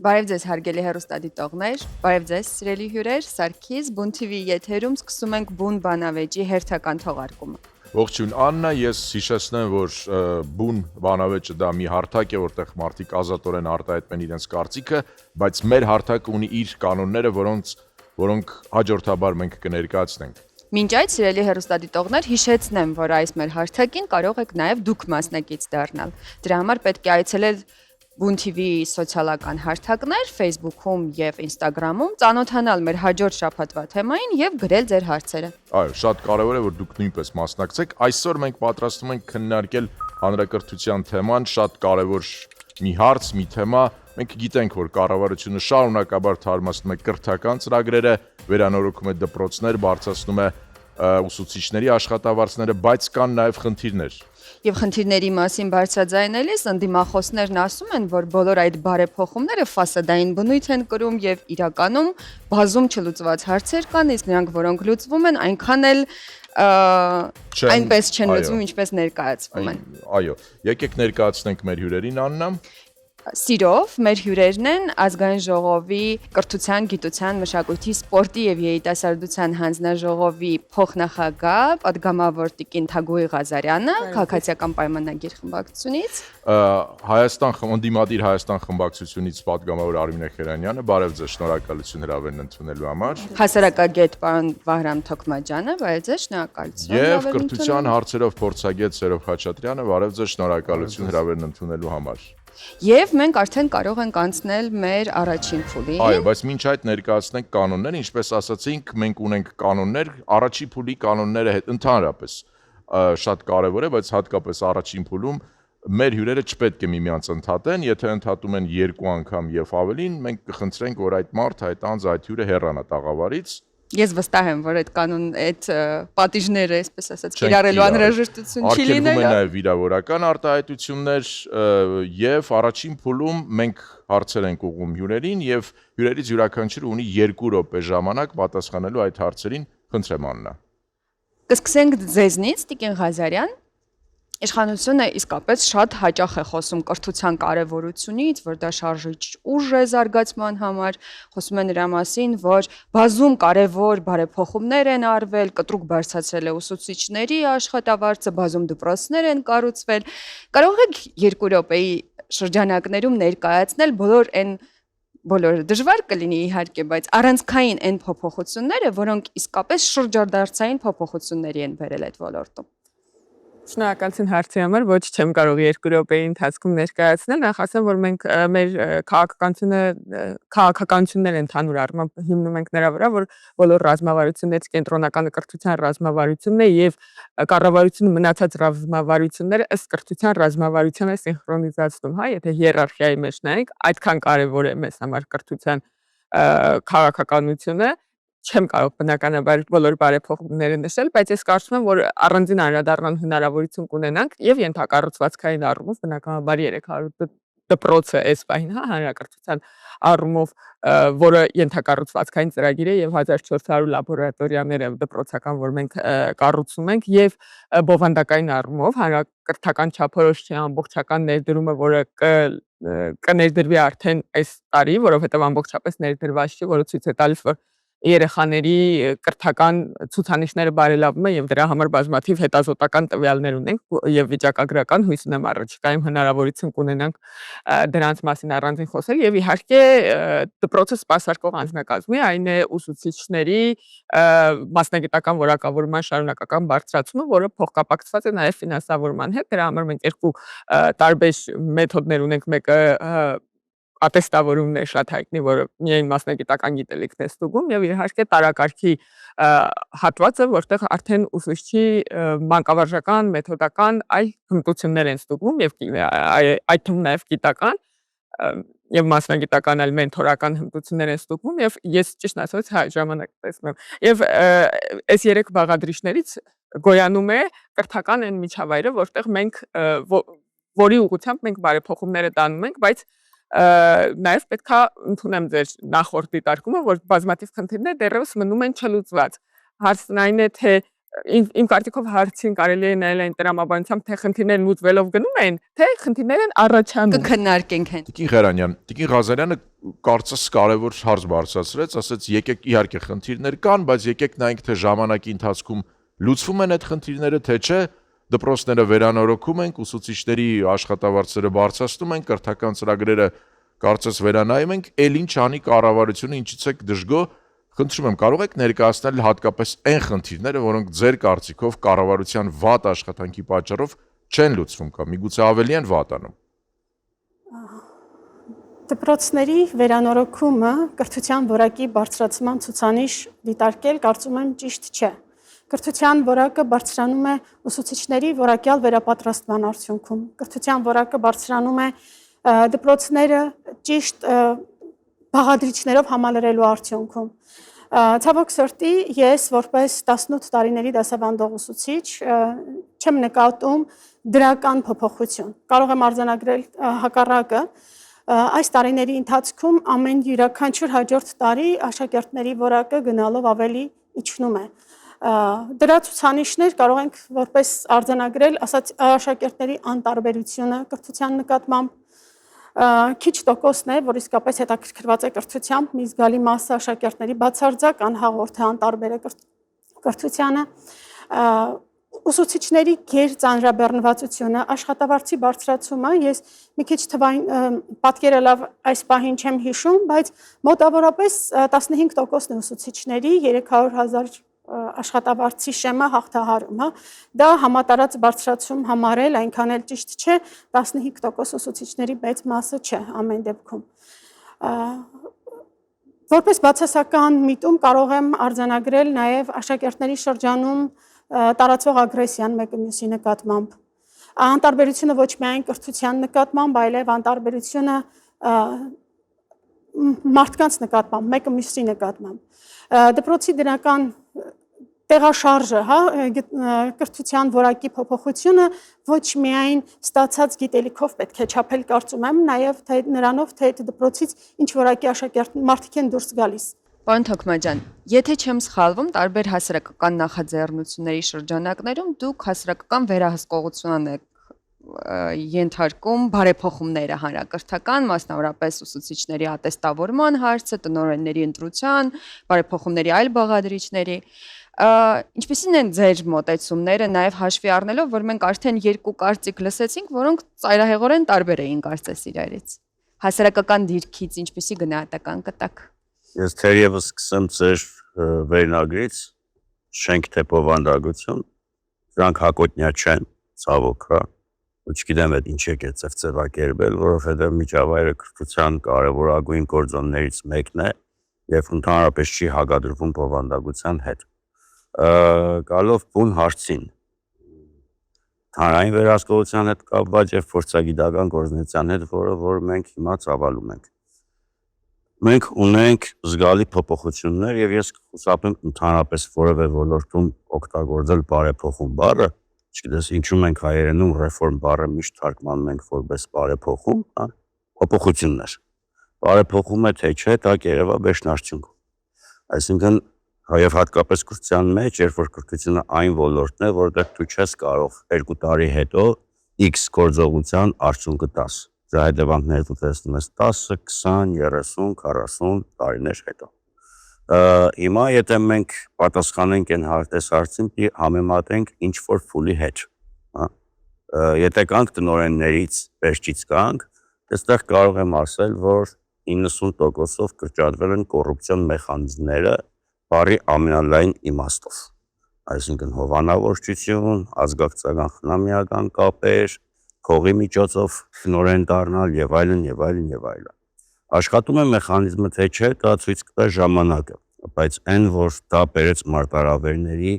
Բարև ձեզ հարգելի հեռուստադիտողներ, բարև ձեզ սիրելի հյուրեր, Սարգիս Բուն TV եթերում սկսում ենք Բուն բանավեճի հերթական թողարկումը։ Ողջույն Աննա, ես հիշեցնեմ, որ Բուն բանավեճը դա մի հարթակ է, որտեղ մարդիկ ազատորեն արտահայտեն իրենց կարծիքը, բայց մեր հարթակը ունի իր կանոնները, որոնք հաջորդաբար մենք կներկայացնենք։ Մինչ այդ սիրելի հեռուստադիտողներ, հիշեցնեմ, որ այս մեր հարթակին կարող եք նաև դուք մասնակից դառնալ։ Դրա համար պետք է այցելել Բուն TV-ի սոցիալական հարթակներ, Facebook-ում եւ Instagram-ում, ծանոթանալ մեր հաջորդ շաբաթվա թեմային եւ գրել ձեր հարցերը։ Այո, շատ կարևոր է, որ դուք նույնպես մասնակցեք։ Այսօր մենք պատրաստվում ենք քննարկել հանրակրթության թեման, շատ կարևոր մի հարց, մի թեմա։ Մենք գիտենք, որ կառավարությունը շարունակաբար թարմացնում է կրթական ծրագրերը, վերանորոգում է դպրոցներ, բարձրացնում է ուսուցիչների աշխատավարձները, բայց կան նաև խնդիրներ։ Եվ խնդիրների մասին բարձրաձայնելիս ընդդիմախոսներն ասում են, որ բոլոր այդ բարեփոխումները ֆասադային բնույթ են կրում եւ իրականում բազում չլուծված հարցեր կան, իսկ նրանք, որոնք լուծվում են, այնքան էլ այնպես չեն լուծվում, ինչպես ներկայացվում են։ Այո, եկեք ներկայացնենք մեր հյուրերին, Աննա։ Սիրով մեր հյուրերն են Ազգային ժողովի կրթության, գիտության, մշակույթի, սպորտի եւ երիտասարդության հանձնաժողովի փոխնախագահ, պատգամավոր Տիկին Թագուհի Ղազարյանը, քաղաքացիական պայմանագիր խմբակցությունից, Ընդդիմադիր Հայաստան խմբակցությունից պատգամավոր Արմինե Խերանյանը, բարև ձեզ, շնորհակալություն հրավերն ընդունելու համար։ Հասարակագետ պարոն Վահրամ Թոքմաջյանը, բարև ձեզ, շնորհակալություն։ Եվ կրթության հարցերով փորձագետ Սերով Խաչատրյանը, բարև ձեզ, շնորհակալություն հրավերն ընդունելու համար։ Եվ մենք արդեն կարող ենք անցնել մեր առաջին փուլին։ Այո, բայց մինչ այդ ներկայացնենք կանոնները, ինչպես ասացինք, մենք ունենք կանոններ, առաջին փուլի կանոնները ընդհանրապես շատ կարևոր է, բայց հատկապես առաջին փուլում մեր հյուրերը չպետք է միմյանց ընդհատեն, եթե ընդհատում են 2 անգամ եւ ավելին, մենք կխնդրենք, որ այդ մարդը, այդ անձը, այդ հյուրը հեռանա տաղավարից։ Ես վստահ եմ, որ այդ պատիժները, այսպես ասած, կիրառելու անհրաժեշտություն չի լինել։ Արգելվում են նաև վիրավորական արտահայտություններ եւ առաջին փուլում մենք հարցեր ենք ուղղում հյուրերին եւ հյուրերից յուրաքանչյուրը ունի 2 րոպե ժամանակ պատասխանելու այդ հարցերին։ Խնդրեմ Աննա։ Կսկսենք ձեզնից, Տիկին Ղազարյան։ Իշխանությունը իսկապես շատ հաճախ է խոսում կրթության կարևորությունից, որ դա շարժիչ ուժ է զարգացման համար, խոսում է նրա մասին, որ բազում կարևոր բարեփոխումներ են արվել, կտրուկ բարձրացել է ուսուցիչների աշխատավարձը, բազում դպրոցներ են կառուցվել։ Կարող եք 2 րոպեի շրջանակներում ներկայացնել բոլորը դժվար կլինի իհարկե, բայց առանցքային այն փոփոխությունները, որոնք իսկապես շրջադարձային փոփոխությունների են բերել այդ ոլորտում։ Շնորհակալություն հարցի համար, ոչ չեմ կարող 2 րոպեի ընթացքում ներկայացնել, նախ ասեմ, որ մենք մեր քաղաքականությունները ընդհանուր առմամբ հիմնում ենք նրա վրա, որ բոլոր ռազմավարություններից կենտրոնական կրթության ռազմավարությունն է եւ կառավարությունը մնացած ռազմավարությունները ըստ կրթության ռազմավարությանը սինխրոնիզացնում, հա, եթե հիերարխիայի մեջ նայենք, այդքան կարեւոր է մեզ համար կրթության քաղաքականությունը։ Չեմ կարող բնականաբար բոլոր բարեփոխումները նշել, բայց ես կարծում եմ, որ առանձին անդրադառնալու հնարավորություն կունենանք եւ ենթակառուցվածքային առումով բնականաբար 300 դպրոցը այս պահին, հա, հանրակրթության առումով, որը ենթակառուցվածքային ծրագիր է եւ 1400 լաբորատորիաները դպրոցական, որ մենք կառուցում ենք եւ բովանդակային առումով հանրակրթական չափորոշիչի ամբողջական ներդրումը, որը կներդրվի արդեն այս տարի, որովհետեւ ամբողջապես ներդրված չի, որը ցույց է տալիս, որ երեխաների կրթական ցուցանիշները բարելավում են եւ դրա համար բազմաթիվ հետազոտական տվյալներ ունենք եւ վիճակագրական հույս ունեմ առաջիկայում հնարավորություն կունենանք դրանց մասին առանձին խոսել եւ իհարկե դպրոցը սպասարկող անձնակազմի, այն է ուսուցիչների մասնագիտական որակավորման շարունակական բարձրացումը, որը փոխկապակցված է նաեւ ֆինանսավորման հետ։ Դրա համար մենք 2 տարբեր մեթոդներ ունենք, մեկը ատեստավորումն է շատ հայտնի, որը միայն մասնագիտական գիտելիքն է ստուգում եւ իհարկե տարակարգի հատվածը, որտեղ արդեն ուսուցչի մանկավարժական, մեթոդական այլ հմտություններ են ստուգում եւ այդ թվում նաեւ գիտական եւ մասնագիտական այլ մենթորական հմտություններ են ստուգում եւ ես ճիշտ ասած հայ ժամանակ տեսնում եւ այս 3 բաղադրիչներից գոյանում է կրթական այն միջավայրը, որտեղ մենք որի ուղղությամբ մենք բարեփոխումները տանում ենք, բայց նաև պետքա ընդունեմ ձեր նախորդ դիտարկումը, որ բազմաթիվ խնդիրներ դեռևս մնում են չլուծված։ Հարցն այն է, թե իմ կարծիքով հարցին կարելի է նայել այն տրամաբանությամբ, թե խնդիրները լուծվելով գնում են, թե խնդիրներ են առաջանում։ Կքննարկենք հենց։ Տիկին Ղերանյան, Տիկին Ղազարյանը կարծես կարևոր հարց բարձրացրեց, ասաց եկեք իհարկե խնդիրներ կան, բայց եկեք նայենք թե ժամանակի ընթացքում լուծվում են այդ խնդիրները, թե չէ, դպրոցները վերանորոգում ենք, ուսուցիչների աշխատավարձերը բարձրացնում ենք, կրթական ծրագրերը կարծես վերանայում ենք, ել ինչ անի կառավարությունը, ինչից եք դժգո, խնդրում եմ, կարող եք ներկայացնել հատկապես այն խնդիրները, որոնք ձեր կարծիքով կառավարության վատ աշխատանքի պատճառով չեն լուծվում կամ միգուցե ավելի են վատանում։ Դպրոցների վերանորոգումը կրթության որակի բարձրացման ցուցանիշ դիտարկել կարծում եմ ճիշտ չէ։ Կրթության որակը բարձրանում է ուսուցիչների որակյալ վերապատրաստման արդյունքում։ Կրթության որակը բարձրանում է դպրոցները ճիշտ բաղադրիչներով համալրելու արդյունքում։ Ցավոք սրտի ես որպես 18 տարիների դասավանդող ուսուցիչ չեմ նկատում դրական փոփոխություն։ Կարող եմ արձանագրել հակառակը։ Այս տարիների ընթացքում ամեն յուրաքանչյուր հաջորդ տարի աշակերտների որակը գնալով ավելի իջնում է։ Դրա ցուցանիշներ կարող ենք որպես արձանագրել աշակերտների անտարբերությունը կրթության նկատմամբ, քիչ տոկոսն է, որ իսկապես հետաքրքրված է կրթությամբ, մի զգալի մասը աշակերտների բացարձակ անհաղորդ է, անտարբեր է կրթությանը, ուսուցիչների գերծանրաբեռնվածությունը, աշխատավարձի բարձրացումը, ես մի քիչ թվային պատկերը լավ այս պահին չեմ հիշում, բայց մոտավորապես 15%-ն է ուսուցիչների 300,000 աշխատավարձի շեմը հաղթահարում, դա համատարած բարձրացում համարել այնքան էլ ճիշտ չէ, 15% ուսուցիչների մեծ մասը չէ ամեն դեպքում։ Որպես բացասական միտում կարող եմ արձանագրել նաև աշակերտների շրջանում տարածվող ագրեսիան մեկը մյուսի նկատմամբ։ Անտարբերությունը ոչ միայն կրթության նկատմամբ, այլև անտարբերությունը մարդկանց նկատմամբ, մեկը մյուսի նկատմամբ։ Դպրոցի դրական տեղաշարժը, կրթության որակի փոփոխությունը ոչ միայն ստացած գիտելիքով պետք է չափել, կարծում եմ, նաև թե նրանով, թե այդ դպրոցից ինչ որակի աշակերտ մարդիկ են դուրս գալիս։ Պարոն Թոքմաջյան, եթե չեմ սխալվում, տարբեր հասարակական նախաձեռնությունների շրջանակներում դուք հասարակական վերահսկողության եք ենթարկում բարեփոխումները հանրակրթական, մասնավորապես ուսուցիչների ատեստավորման հարցը, տնօրենների ընտրության, բարեփոխումների այլ բաղադրիչների։ Ինչպիսին են ձեր մոտեցումները, նաև հաշվի առնելով, որ մենք արդեն երկու կարծիք լսեցինք, որոնք ծայրահեղորեն տարբեր էին կարծես իրարից։ Հասարակական դիրքից ինչպիսի գնահատական կտաք։ Ես թերևս սկսեմ ձեր վերնագրից, շենք թե բովանդակություն, դրանք հակոտնյա չեն, ցավոք, ու չգիտեմ այդ ինչ է ձևակերպել, որովհետև միջավայրը կրթության կարևորագույն գործոններից մեկն է եւ ընդհանրապես չի հակադրվում բովանդակության հետ։ Գալով բուն հարցին, հանրային վերահսկողության հետ կապված եւ փորձագիտական գործունեության հետ, որ մենք հիմա ծավալում ենք։ Մենք ունենք զգալի փոփոխություններ եւ ես խուսափեմ ընդհանրապես որևէ ոլորտում օգտագործել բարեփոխում բառը, չգիտես ինչու մենք հայերենում ռեֆորմ բառը միշտ թարգմանում ենք որպես բարեփոխում, փոփոխություններ։ Բարեփոխում է թե չէ, դա կերևա վերջնարդյունքում։ Այսինքն եւ հատկապես կրթության մեջ, երբ որ կրթությունը այն ոլորտն է, որտեղ դու չես կարող 2 տարի հետո X գործողության արդյունքը տաս։ Դրա հետևանքները դու տեսնում ես 10, 20, 30, 40 տարիներ հետո։ Հիմա եթե մենք պատասխանենք այն հարցին, համեմատենք ինչ որ փուլի հետ, եթե կանք տնօրեններից վերջից կանք, այստեղ կարող եմ ասել, որ 90%-ով կրճատվել են կոռուպցիոն մեխանիզմները բարի ամենալայն իմաստով։ Այսինքն հովանավորչություն, ազգակցական խնամիական կապեր, փողի միջոցով տնօրեն դառնալ եւ այլն եւ այլն եւ այլն։ Աշխատում է մեխանիզմը թե չէ, դա ցույց կտա ժամանակը, բայց այն որ դա բերեց մարտահրավերների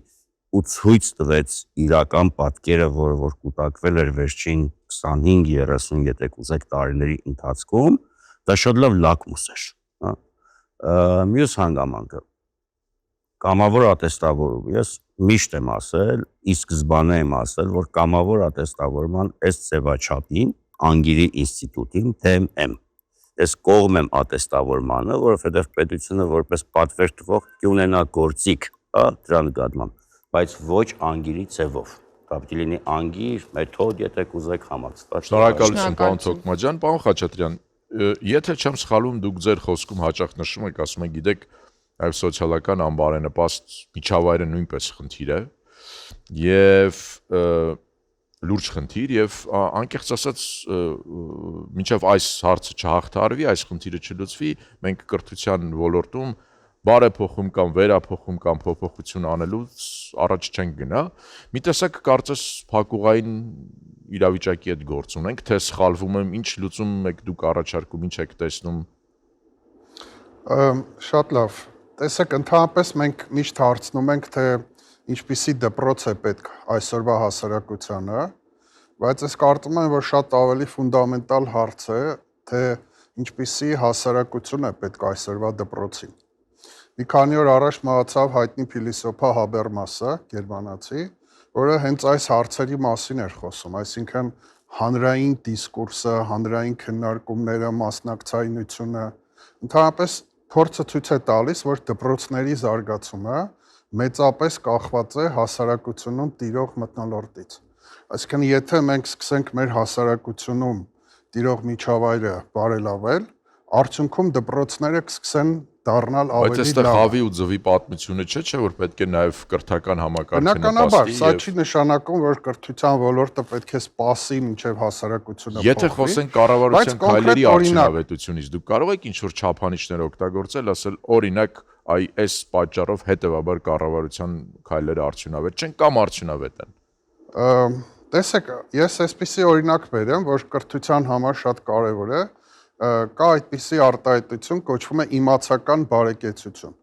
ու ցույց տվեց իրական պատկերը, որ կուտակվել էր վերջին 25-30, եթե կուզեք տարիների ընթացքում, դա շատ լավ լակմուս էր, հա։ Մյուս հանգամանքը կամավոր ատեստավորում։ Ես միշտ եմ ասել, ի սկզբանե եմ ասել, որ կամավոր ատեստավորման այս ձևաչափին, անգիրի ինստիտուտին դեմ եմ։ Ես կողմ եմ ատեստավորմանը, որովհետև պետությունը որպես պատվեր տվող կունենա գործիք, հա, դրա նկատմամբ։ բայց ոչ անգիրի ձևով։ Դա պիտի լինի անգիր, մեթոդ, եթե կուզեք համակցված։ Շնորհակալություն, պարոն Թոքմաջյան, պարոն Խաչատրյան, եթե չեմ սխալվում, դուք ձեր խոսքում հաճախ նշում եք, ասում եք, գիտեք, այլ սոցիալական անբարենպաստ միջավայրը նույնպես խնդիր է եւ լուրջ խնդիր եւ անկեղծ ասած մինչեւ այս հարցը չհաղթարվի, այս խնդիրը չլուծվի, մենք կրթության ոլորտում բարեփոխում կամ վերափոխում կամ փոփոխություն անելուց առաջ չենք գնա։ Մի տեսակ կարծես փակուղային իրավիճակի հետ գործ ունենք, թե սխալվում եմ, ինչ լուծում եք դուք առաջարկում, ինչ եք տեսնում։ Շատ լավ։ Տեսեք, ընդհանրապես մենք միշտ հարցնում ենք, թե ինչպիսի դպրոց է պետք այսօրվա հասարակությանը, բայց ես կարծում եմ, որ շատ ավելի ֆունդամենտալ հարց է, թե ինչպիսի հասարակություն է պետք այսօրվա դպրոցին։ Մի քանի օր առաջ մահացավ հայտնի փիլիսոփա Հաբերմասը, գերմանացի, որը հենց այս հարցերի մասին էր խոսում, այսինքն հանրային դիսկուրսը, հանրային քննարկումները, մասնակցայնությունը, ընդհանրապես փորձը ցույց է տալիս, որ դպրոցների զարգացումը մեծապես կախված է հասարակությունում տիրող մթնոլորտից։ Այսինքն, եթե մենք սկսենք մեր հասարակությունում տիրող միջավայրը բարելավել, արդյունքում դպրոցները կսկսեն դառնալ ավելի լավ։ Բայց այստեղ հավի ու ձվի պատմությունը չէ, որ պետք է նաև կրթական համակարգը նպաստի։ Սա չի նշանակում, որ կրթության ոլորտը պետք է սպասի մինչև հասարակությունը փոխվի։ Եթե խոսենք կառավարության քայլերի արդյունավետությունից, դուք կարող եք ինչ-որ չափանիշներ օգտագործել, ասել, օրինակ, այս պատճառով հետևաբար կառավարության քայլերը արդյունավետ չեն կամ արդյունավետ են։ Տեսեք, ես այսպիսի օրինակ բերեմ, որ կրթության համար շատ կարևոր է, կա այդպիսի արտահայտություն, կոչվում է իմացական բարեկեցություն։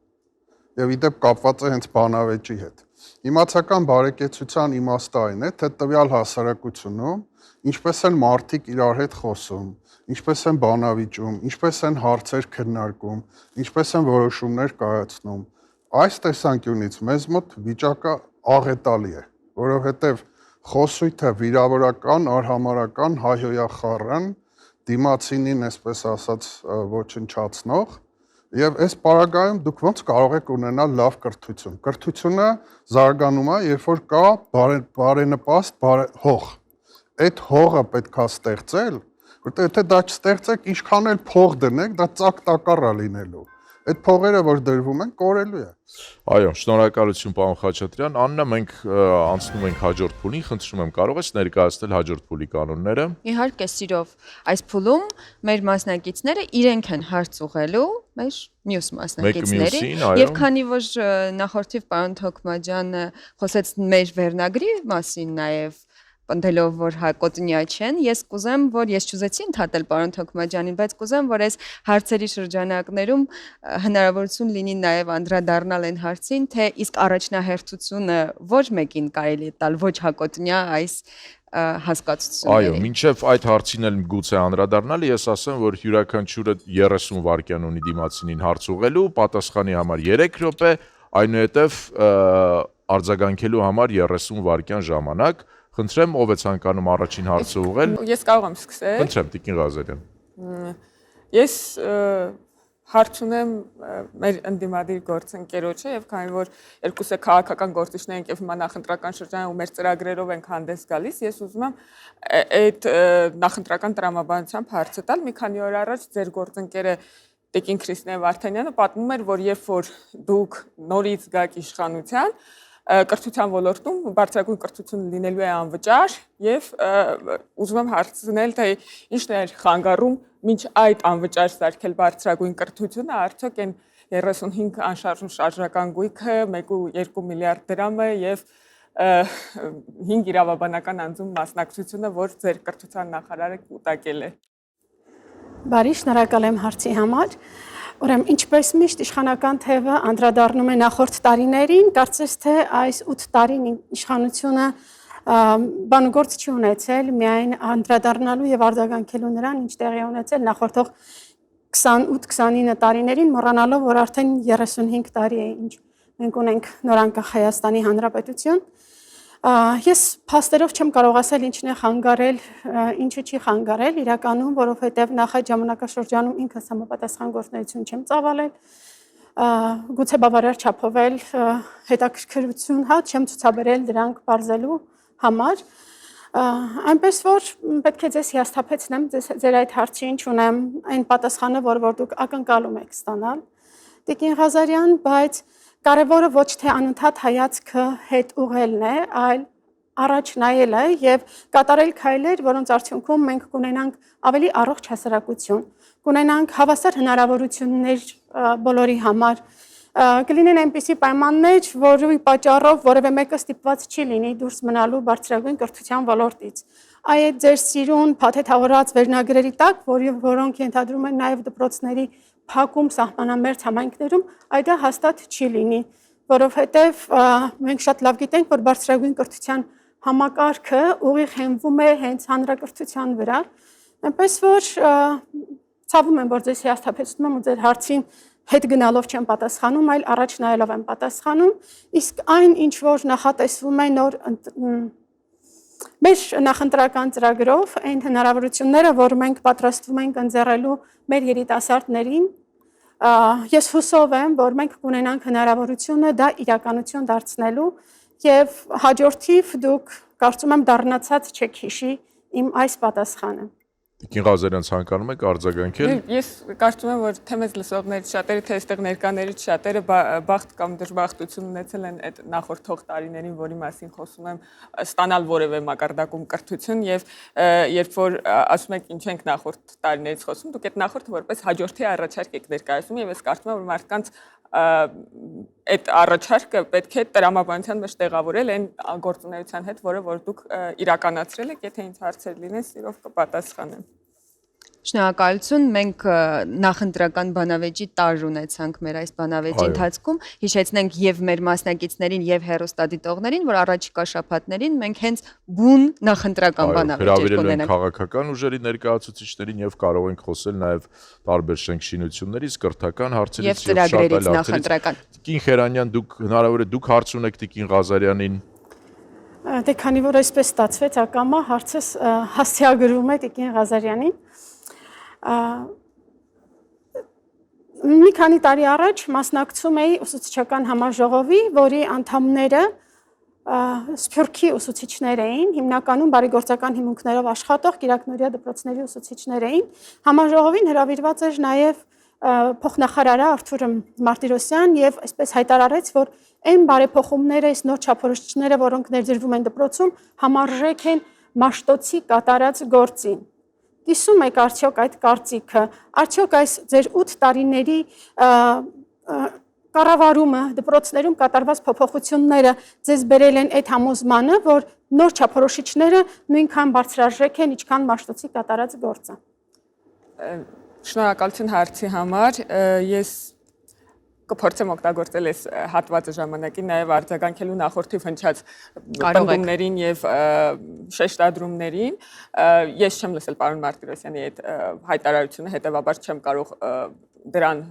Եվ իդեպ կապված է հենց բանավեճի հետ։ Իմացական բարեկեցության իմաստը այն է, թե տվյալ հասարակությունում ինչպես են մարդիկ իրար հետ խոսում, ինչպես են բանավիճում, ինչպես են հարցեր քննարկում, ինչպես են որոշումներ կայացնում։ Այս տեսանկյունից մեզ մոտ վիճակը աղետալի է, որովհետև խոսույթը վիրավորական, արհամարհական, հայհոյախառն, դիմացինին, այսպես ասած, ոչնչացնող, եւ այս պարագայում դուք ոնց կարող եք ունենալ լավ կրթություն։ Կրթությունը զարգանում է, երբ որ կա բարենպաստ հող։ Այդ հողը պետքա ստեղծել, որտեղ եթե դա չստեղծեք, ինչքան էլ փող դնեք, դա ծակ տակառ է լինելու։ Այդ փողերը, որ դրվում են, կորելու է։ Այո, շնորհակալություն, պարոն Խաչատրյան։ Աննա, մենք անցնում ենք հաջորդ փուլին, խնդրում եմ, կարող ես ներկայացնել հաջորդ փուլի կանոնները։ Իհարկե, սիրով։ Այս փուլում մեր մասնակիցները իրենք են հարց ուղղելու մեր մյուս մասնակիցներին, եւ քանի որ նախորդիվ պարոն Թոքմաջյանը խոսեց մեր վերնագրի մասին նաեւ պնդելով, որ կոտնյա չեն, ես կուզեմ, որ ես չուզեցի ընդհատել պարոն Թոքմաջյանին, բայց կուզեմ, որ այս հարցերի շրջանակներում հնարավորություն լինի նաև անդրադառնալ այն հարցին, թե իսկ առաջնահերթությունը ոչ մեկին կարելի է տալ, ոչ հակոտնյա այս հասկացությունների։ Այո, մինչև այդ հարցին էլ գուցե անդրադառնալ, ես ասեմ, որ յուրաքանչյուրը 30 վայրկյան ունի դիմացինին հարց ուղղելու, պատասխանի համար 3 րոպե, այնուհետև արձագանքելու համար 30 վայրկյան ժամանակ։ Խնդրեմ, ով է ցանկանում առաջին հարցը ուղղել։ Ես կարող եմ սկսել։ Խնդրեմ, Տիկին Ղազարյան։ Ես հարց ունեմ մեր ընդդիմադիր գործընկերոջը եւ քանի որ երկուսը քաղաքական գործիչներ են եւ հիմա նախընտրական շրջանում ու մեր ծրագրերով ենք հանդես գալիս, ես ուզում եմ այդ նախընտրական տրամաբանությամբ հարցը տալ։ Մի քանի օր առաջ ձեր գործընկերը Տիկին Քրիստինե Վարդանյանը պատմում էր, որ երբ որ դուք նորից գաք իշխանության, կրթության ոլորտում բարձրագույն կրթություն լինելու է անվճար եւ ուզում եմ հարցնել, թե ինչն է խանգարում մինչ այդ անվճար սարքել բարձրագույն կրթությունը, արդյոք այն 35 անշարժ շարժական գույքը 1.2 միլիարդ դրամը եւ 5 իրավաբանական անձում մասնակցությունը, որ ձեր կրթության նախարարը կուտակել է։ Բարի, շնորհակալ եմ հարցի համար։ Ուրեմն, ինչպես միշտ իշխանական թևը անդրադառնում է նախորդ տարիներին, կարծես թե այս 8 տարին իշխանությունը բանուգործ չի ունեցել միայն անդրադառնալու եւ արձագանքելու նրան, ինչ տեղի ունեցել նախորդող 28-29 տարիներին, մոռանալով, որ արդեն 35 տարի է, ինչ մենք ունենք նորանկախ Հայաստանի Հանրապետություն։ Ես փաստերով չեմ կարող ասել ինչն է խանգարել, ինչը չի խանգարել, իրականում, որովհետև նախ այդ ժամանակաշրջանում ինքս համապատասխան գործունեություն չեմ ծավալել, գուցե բավարար չափով էլ հետաքրքրություն չեմ ցուցաբերել դրանք բարձելու համար։ Այնպես որ պետք է ձեզ հիասթափեցնեմ ձեր այդ հարցին չունեմ այն պատասխանը, որ դուք ակնկալում եք ստանալ։ Տիկին Ղազարյան, բայց կարևորը ոչ թե անընդհատ հայացքը հետ ուղղելն է, այլ առաջ նայելը եւ կատարել քայլեր, որոնց արդյունքում մենք կունենանք ավելի առողջ հասարակություն, կունենանք հավասար հնարավորություններ բոլորի համար, կլինեն այնպիսի պայմաններ, որի պատճառով որևէ մեկը ստիպված չի լինի դուրս մնալու բարձրագույն կրթության ոլորտից։ Այդ ձեր սիրուն փաթեթավորած վերնագրերի տակ, որոնք ենթադրում են նաև դպրոցների փակում սահմանամերձ համայնքներում, այդ հաստատ չի լինի, որովհետև մենք շատ լավ գիտենք, որ բարձրագույն կրթության համակարգը ուղիղ հենվում է հենց հանրակրթության վրա, այնպես որ ցավում եմ, որ ձեզ հիասթափեցնում եմ ու ձեր հարցին հետ գնալով չեմ պատասխանում, այլ առաջ նայելով եմ պատասխանում, իսկ այն, ինչ որ նախատեսվում է նոր մեր նախընտրական ծրագրով, այն հնարավորությունները, որ մենք պատրաստվում ենք ընձեռելու մեր երիտասարդներին, ես հուսով եմ, որ մենք կունենանք հնարավորությունը դա իրականություն դարձնելու եւ հաջորդիվ դուք կարծում եմ դառնացած չեք հիշի իմ այս պատասխանը։ Տիկին Ղազարյան, ցանկանում եք արձագանքել։ Ես կարծում եմ, որ թե մեզ լսողներից շատերը, թե այստեղ ներկաներից շատերը բախտ կամ դժբախտություն ունեցել են այդ նախորդ տարիներին, որի մասին խոսում եմ, ստանալ որևէ մակարդակում կրթություն եւ երբ որ ասում եք ինչ ենք նախորդ տարիներից խոսում, դուք այդ նախորդը որպես հաջորդի առաջարկ եք ներկայացնում եւ ես կարծում եմ, որ մարդկանց այդ առաջարկը պետք է տրամաբանության մեջ տեղավորել այն գործունեության հետ, որ դուք իրականացրել եք, եթե ինձ հարցեր լինեն, սիրով կպատասխանեմ։ Շնորհակալություն, մենք նախընտրական բանավեճի տարր ունեցանք մեր այս բանավեճի ընթացքում, հիշեցնենք եւ մեր մասնակիցներին եւ հեռուստադիտողներին, որ առաջիկա շաբաթներին մենք հենց բուն նախընտրական բանավեճ կունենանք։ Քաղաքական ուժերի ներկայացուցիչներին եւ կարող ենք խոսել նաեւ տարբեր շենքշինություններից, կրթական հարցերից եւ ծրագրերից նախընտրական։ Տիկին Խերանյան, դուք հնարավոր է դուք հարց ունեք Տիկին Ղազարյանին։ Դե քանի որ այսպես ստացվեց, ակամա հարցս հասցեագրում է Տիկին Ղազարյանին։ Մի քանի տարի առաջ մասնակցում էի ուսուցչական համաժողովի, որի անդամները Սփյուռքի ուսուցիչներ էին, հիմնականում բարեգործական հիմունքներով աշխատող Կիրակնորիա դպրոցների ուսուցիչներ էին։ Համաժողովին հրավիրված էր նաև փոխնախարարը Արթուր Մարտիրոսյան եւ այսպես հայտարարեց, որ այն բարեփոխումները, այս նոր չափորոշիչները, որոնք ներդրվում են դպրոցում, համարժեք են Մաշտոցի կատարած գործին։ Կիսում եք արդյոք այդ կարծիքը, արդյոք այս ձեր 8 տարիների կառավարումը դպրոցներում կատարված փոփոխությունները ձեզ բերել են այդ համոզմանը, որ նոր չափորոշիչները նույնքան բարձրարժեք են, ինչքան Մաշտոցի կատարած գործը։ Շնորհակալություն հարցի համար, ես կփորձեմ օգտագործել այս հատվածը ժամանակին նաև արձագանքելու նախորդիվ հնչած պնդումներին եւ շեշտադրումներին։ Ես չեմ լսել պարոն Մարտիրոսյանի այդ հայտարարությունը, հետեւաբար չեմ կարող դրան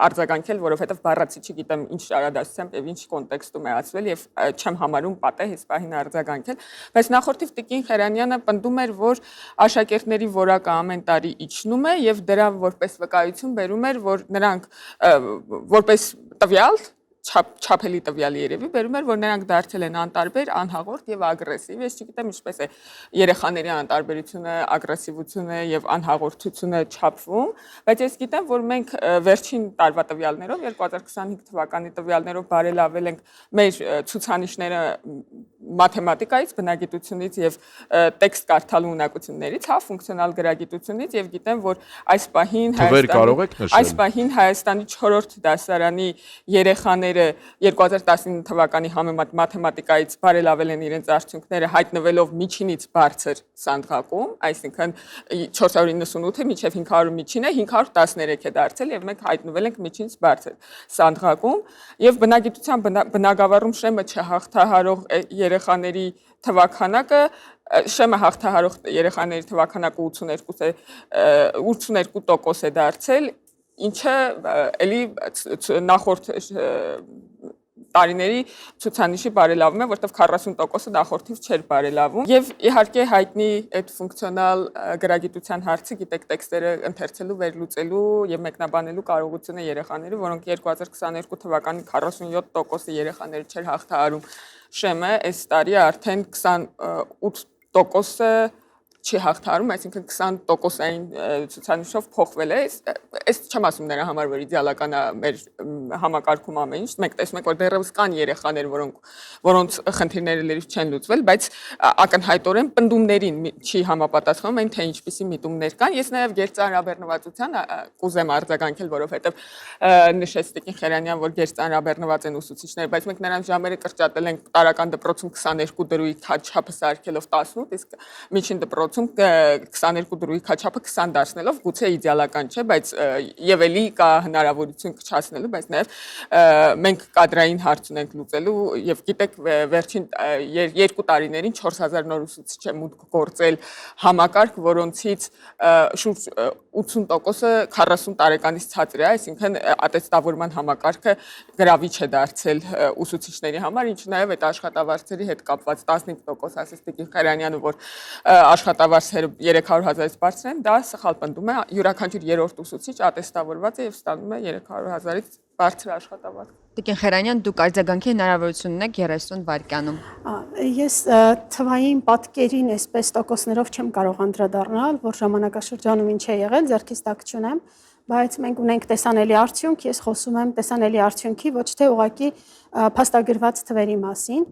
արձագանքել, որովհետև բառացի չգիտեմ ինչ շարադասությամբ եւ ինչ կոնտեքստում է ասվել եւ չեմ համարում պատեհ այս պահին արձագանքել, բայց նախորդիվ Տիկին Խերանյանը պնդում էր, որ աշակերտների որակը ամեն տարի իջնում է եւ դրա որպես վկայություն բերում էր, որ նրանք որպես տվյալ չափելի տվյալ երևի բերում էր, որ նրանք դարձել են անտարբեր, անհաղորդ եւ ագրեսիվ։ Ես չգիտեմ ինչպես է երեխաների անտարբերությունը, ագրեսիվությունը եւ անհաղորդությունը չափվում, բայց ես գիտեմ, որ մենք վերջին տարվա տվյալներով 2025 թվականի տվյալներով բարելավել ենք մեր ցուցանիշները մաթեմատիկայից, բնագիտությունից եւ տեքստ կարդալու ունակություններից, ֆունկցիոնալ գրագիտությունից եւ գիտեմ, որ այս պահին Հայաստանի 4-րդ դասարանի երեխաները 2019 թվականի համեմատ մաթեմատիկայից բարելավել են իրենց արդյունքները, հայտնվելով միջինից բարձր սանդղակում, այսինքն 498-ը մինչև 500 միջինը 513 է դարձել եւ մենք հայտնվել ենք միջինից բարձր սանդղակում եւ բնագիտության բնագավառում շեմը չհաղթահարող երեխաների թվականակը շեմը հաղթահարող երեխաների թվականակը 82% է դարձել, ինչը էլի նախորդ տարիների ցուցանիշի բարելավում է, որտեղ 40%-ը նախորդիվ չէր բարելավում։ Եվ իհարկե հայտնի այդ ֆունկցիոնալ գրագիտության հարցը, գիտեք, տեքստերը ընթերցելու, վերլուծելու եւ մեկնաբանելու կարողությունը երեխաների, որոնք 2022 թվականին 47% երեխաները չէր հաղթահարում շեմը, այս տարի արդեն 28%-ը չի հաղթահարում, այսինքն 20%-ային ցուցանիշով փոխվել է։ Այս չեմ ասում նրա համար, որ իդեալական է մեր համակարգում ամեն ինչ, մենք տեսնում ենք, որ դեռևս կան երեխաներ, որոնց խնդիրները լրիվ չեն լուծվել, բայց ակնհայտորեն պնդումներին չի համապատասխանում այն, թե ինչպիսի միտումներ կան։ Ես նաև գերծանրաբեռնվածության կուզեմ արձագանքել, որովհետև նշեց Տիկին Խերանյան, որ գերծանրաբեռնված են ուսուցիչները, բայց մենք նրանց ժամերը կրճատել ենք տարական դպրոցում 22 դրույթ չափը սարքելով 18, իսկ միջին դպրոցում 22 դրույթ չափը 20 դարձնելով, գուցե իդեալական չէ, բայց եւ էլի կա հնարավորություն կչացնելու, բայց նաեւ մենք կադրային հարց ունենք լուծելու եւ գիտեք վերջին 2 տարիներին 4000 նոր ուսուցիչ է մուտք գործել համակարգ, որոնցից շուրջ 80%-ը 40 տարեկանից ցածր է, այսինքն ատեստավորման համակարգը գրավիչ է դարձել ուսուցիչների համար, ինչը նաեւ այդ աշխատավարձերի հետ կապված 15% ասես Տիկին Խերանյանը, որ աշխատավարձերը 300,000-ից բարձր են, դա սխալ պնդում է, յուրաքանչյուր երրորդ ուսուցիչ ատեստավորված է եւ ստանում է 300,000-ից բարձր աշխատավարձ։ Տիկին Խերանյան, դուք արձագանքի հնարավորություն ունեք 30 վայրկյանում։ Ես թվային պատկերին այսպես տոկոսներով չեմ կարող անդրադառնալ, որ ժամանակաշրջանում ինչ է եղել, ձեռքից տակ չունեմ, բայց մենք ունենք տեսանելի արդյունք, ես խոսում եմ տեսանելի արդյունքի, ոչ թե ուղղակի փաստագրված թվերի մասին։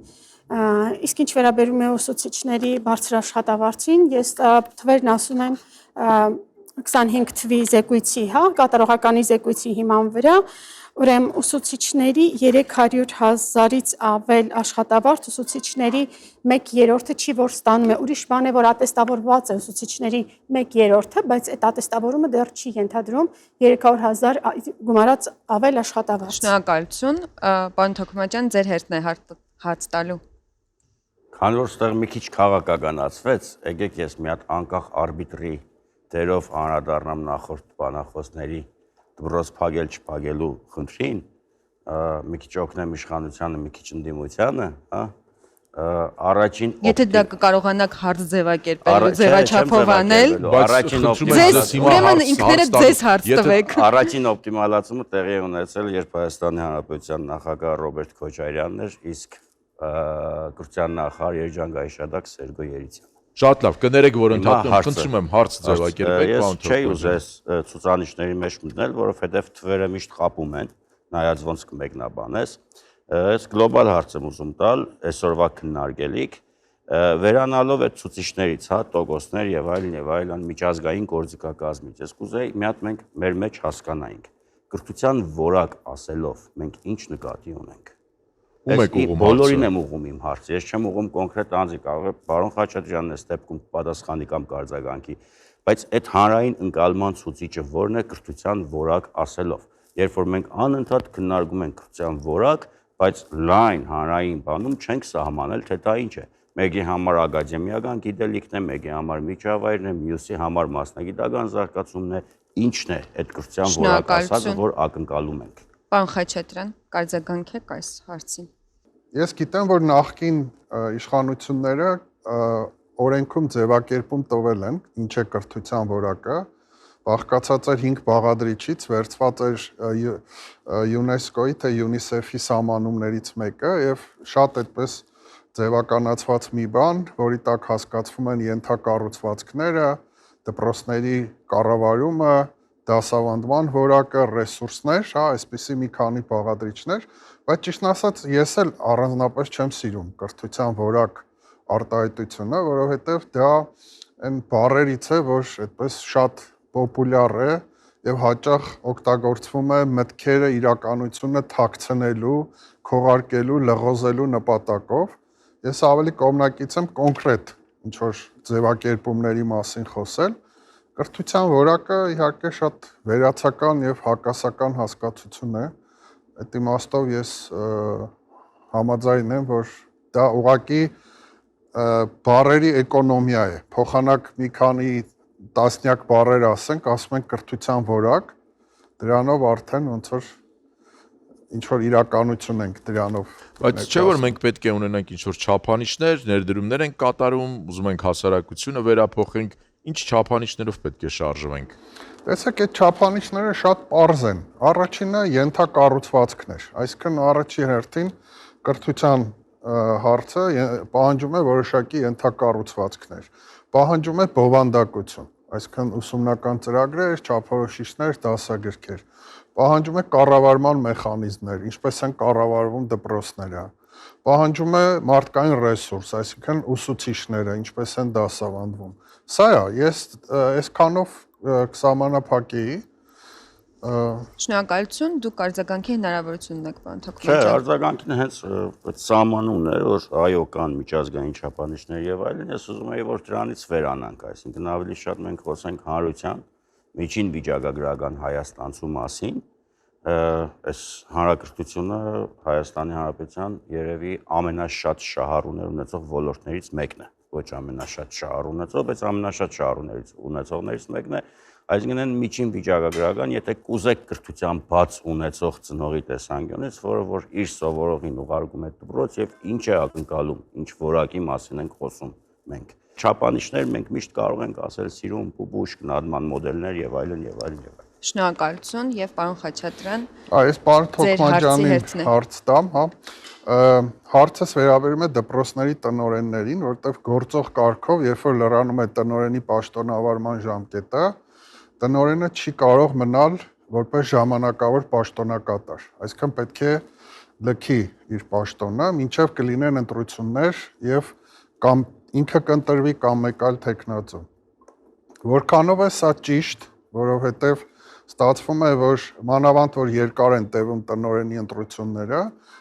Իսկ ինչ վերաբերում է ուսուցիչների բարձր աշխատավարձին, ես թվերն ասում եմ 25 թվի զեկույցի, կատարողականի զեկույցի հիման վրա, ուրեմն ուսուցիչների 300,000-ից ավել աշխատավարձ, ուսուցիչների 1/3-ը չի որ ստանում է, ուրիշ բան է, որ ատեստավորված է ուսուցիչների 1/3-ը, բայց այդ ատեստավորումը դեռ չի ենթադրում 300,000 գումարած ավել աշխատավարձ։ Շնորհակալություն, պարոն Թոքմաջյան, ձեր հերթն է հարց տալու։ Քանի որ ստեղ մի քիչ քաղաքականացվեց, եկեք ես մի հատ անկախ արբիտրի դերով անդրադառնամ նախորդ բանախոսների դպրոց փակել չփակելու խնդրին, մի քիչ օգնեմ իշխանությանը, մի քիչ ընդդիմությանը, առաջին Եթե դա կկարողանաք հարց ձևակերպել, ձևաչափով անել, ուրեմն ինքներդ ձեզ հարց տվեք։ Առաջին օպտիմալացումը տեղի է ունեցել, երբ Հայաստանի Հանրապետության նախագահ Ռոբերտ Քոչարյանն էր, իսկ կրթության նախարար Երջանկայի շատակ Սերգո Երիցյանը։ Շատ լավ, կներեք, որ ընդհատում, խնդրում եմ հարց ձևակերպեք, պարոն Թոքմաջյան։ Ես չէի ուզես ցուցանիշների մեջ մտնել, որովհետև թվերը միշտ խապում են, նայած ոնց կմեկնաբանես։ Ես գլոբալ հարց եմ ուզում տալ, այսօրվա քննարկելիք, վերանալով այդ ցուցիչներից, տոկոսներ եւ այլն միջազգային գործիքակազմից։ Ես կուզեի մի հատ մենք մեր մեջ հասկանայինք։ Կրթության որակ ասելով մենք ինչ նկատի ունենք։ Բոլորին եմ ուղում իմ հարցը, ես չեմ ուղում կոնկրետ անձի, կարող է պարոն Խաչատրյանն է ստեպքում պատասխանի կամ կարձագանքի, բայց այդ հանրային ընկալման ցուցիչը որն է կրթության որակ ասելով։ Երբ որ մենք անընդհատ քննարկում ենք կրթության որակ, բայց լայն հանրային բանում չենք սահմանել, թե դա ինչ է։ Մեկի համար ակադեմիական գիտելիքն է, մեկի համար միջավայրն է, մյուսի համար մասնագիտական զարգացումն է, ինչն է այդ կրթության որակ ասածը, որ ակնկալում ենք։ Պարոն Խաչատրյան, կարձագանքեք այս հարցին։ Ես գիտեմ, որ նախկին իշխանությունները օրենքում ձևակերպում տվել են, ինչ է կրթության որակը, բաղկացած էր 5 բաղադրիչից, վերցված էր ՅՈՒՆԵՍԿՕ-ի թե ՅՈՒՆԻՍԵՖ-ի սահմանումներից մեկը եւ շատ այդպես ձևականացված մի բան, որի տակ հասկացվում են ենթակառուցվածքները, դպրոցների կառավարումը, դասավանդման որակը, ռեսուրսներ, այսպիսի մի քանի բաղադրիչներ, բայց ճիշտն ասած ես էլ առանձնապես չեմ սիրում կրթության որակ արտահայտությունը, որովհետև դա այն բառերից է, որ այդպես շատ պոպուլյար է եւ հաճախ օգտագործվում է մտքերը իրականությունը թաքցնելու, քողարկելու, լղոզելու նպատակով։ Ես ավելի կողմնակից եմ կոնկրետ ինչ որ ձևակերպումների մասին խոսել։ Կրթության որակը իհարկե շատ վերացական եւ հակասական հասկացություն է։ Այդ իմաստով ես համաձայն եմ, որ դա ուղղակի բառերի էկոնոմիա է։ Փոխանակ մի քանի տասնյակ բառեր ասենք, ասում ենք կրթության որակ, դրանով արդեն ոնց որ ինչ որ իրականություն ենք դրանով։ Բայց չէ որ մենք պետք է ունենանք ինչ որ չափանիշներ, ներդրումներ ենք կատարում, ուզում ենք հասարակությունը վերափոխենք, ինչ չափանիշներով պետք է շարժվենք։ Տեսեք, այդ չափանիշները շատ պարզ են։ Առաջինը ենթակառուցվածքն էր, այսինքն առաջի հերթին կրթության հարցը պահանջում է որոշակի ենթակառուցվածքներ, պահանջում է բովանդակություն, այսինքն ուսումնական ծրագրեր, չափորոշիչներ, դասագրքեր, պահանջում է կառավարման մեխանիզմներ, ինչպես են կառավարվում դպրոցները, պահանջում է մարդկային ռեսուրս, այսինքն ուսուցիչները, ինչպես են դասավանդվում։ Սա է, ես այսքանով կսահմանափակեի։ Շնորհակալություն, դուք արձագանքի հնարավորություն ունեք, պարոն Չէ, Թոքմաջյան։ արձագանքն հենց այդ սահմանումն է, որ այո կան միջազգային չափանիշներ եւ այլն, ես ուզում եի որ դրանից վերանանք, այսինքն ավելի շատ մենք խոսենք հանրության միջին վիճակագրական հայաստանցու մասին, այս հանրակրթությունը Հայաստանի Հանրապետության երևի ամենաշատ շահառուներ ունեցող ոլորտներից մեկն է, ոչ ամենաշատ շահառու ունեցող, բայց ամենաշատ շահառուներից ունեցողներից մեկն է, այսինքն այն միջին վիճակագրական, եթե կուզեք կրթության բաց ունեցող ծնողի տեսանկյունից, որ իր սովորողին ուղարկում է դպրոց եւ ինչ է ակնկալում, ինչ որակի մասին ենք խոսում մենք։ Չափանիշներ մենք միշտ կարող ենք ասել սիրուն, պուպուշ, գնահատման մոդելներ եւ այլն եւ այլն եւ այլն։ Շնորհակալություն եւ պարոն Խաչատրյան։ Այս պարոն Թոքմաջյանին հարց տամ, հա։ Հարցս վերաբերում է դպրոցների տնօրեններին, որտեղ գործող կարգով, երբ որ լրանում է տնօրենի պաշտոնավարման ժամկետը, տնօրենը չի կարող մնալ որպես ժամանակավոր պաշտոնակատար։ Այսինքն պետք է լքի իր պաշտոնը, մինչև կլինեն ընտրություններ եւ կամ ինքը կընտրվի կամ մեկ այլ տեխնացու։ Որքանով է սա ճիշտ, որովհետեւ ստացվում է, որ մանավանդ որ երկար են տևում տնօրենի ընտրությունները,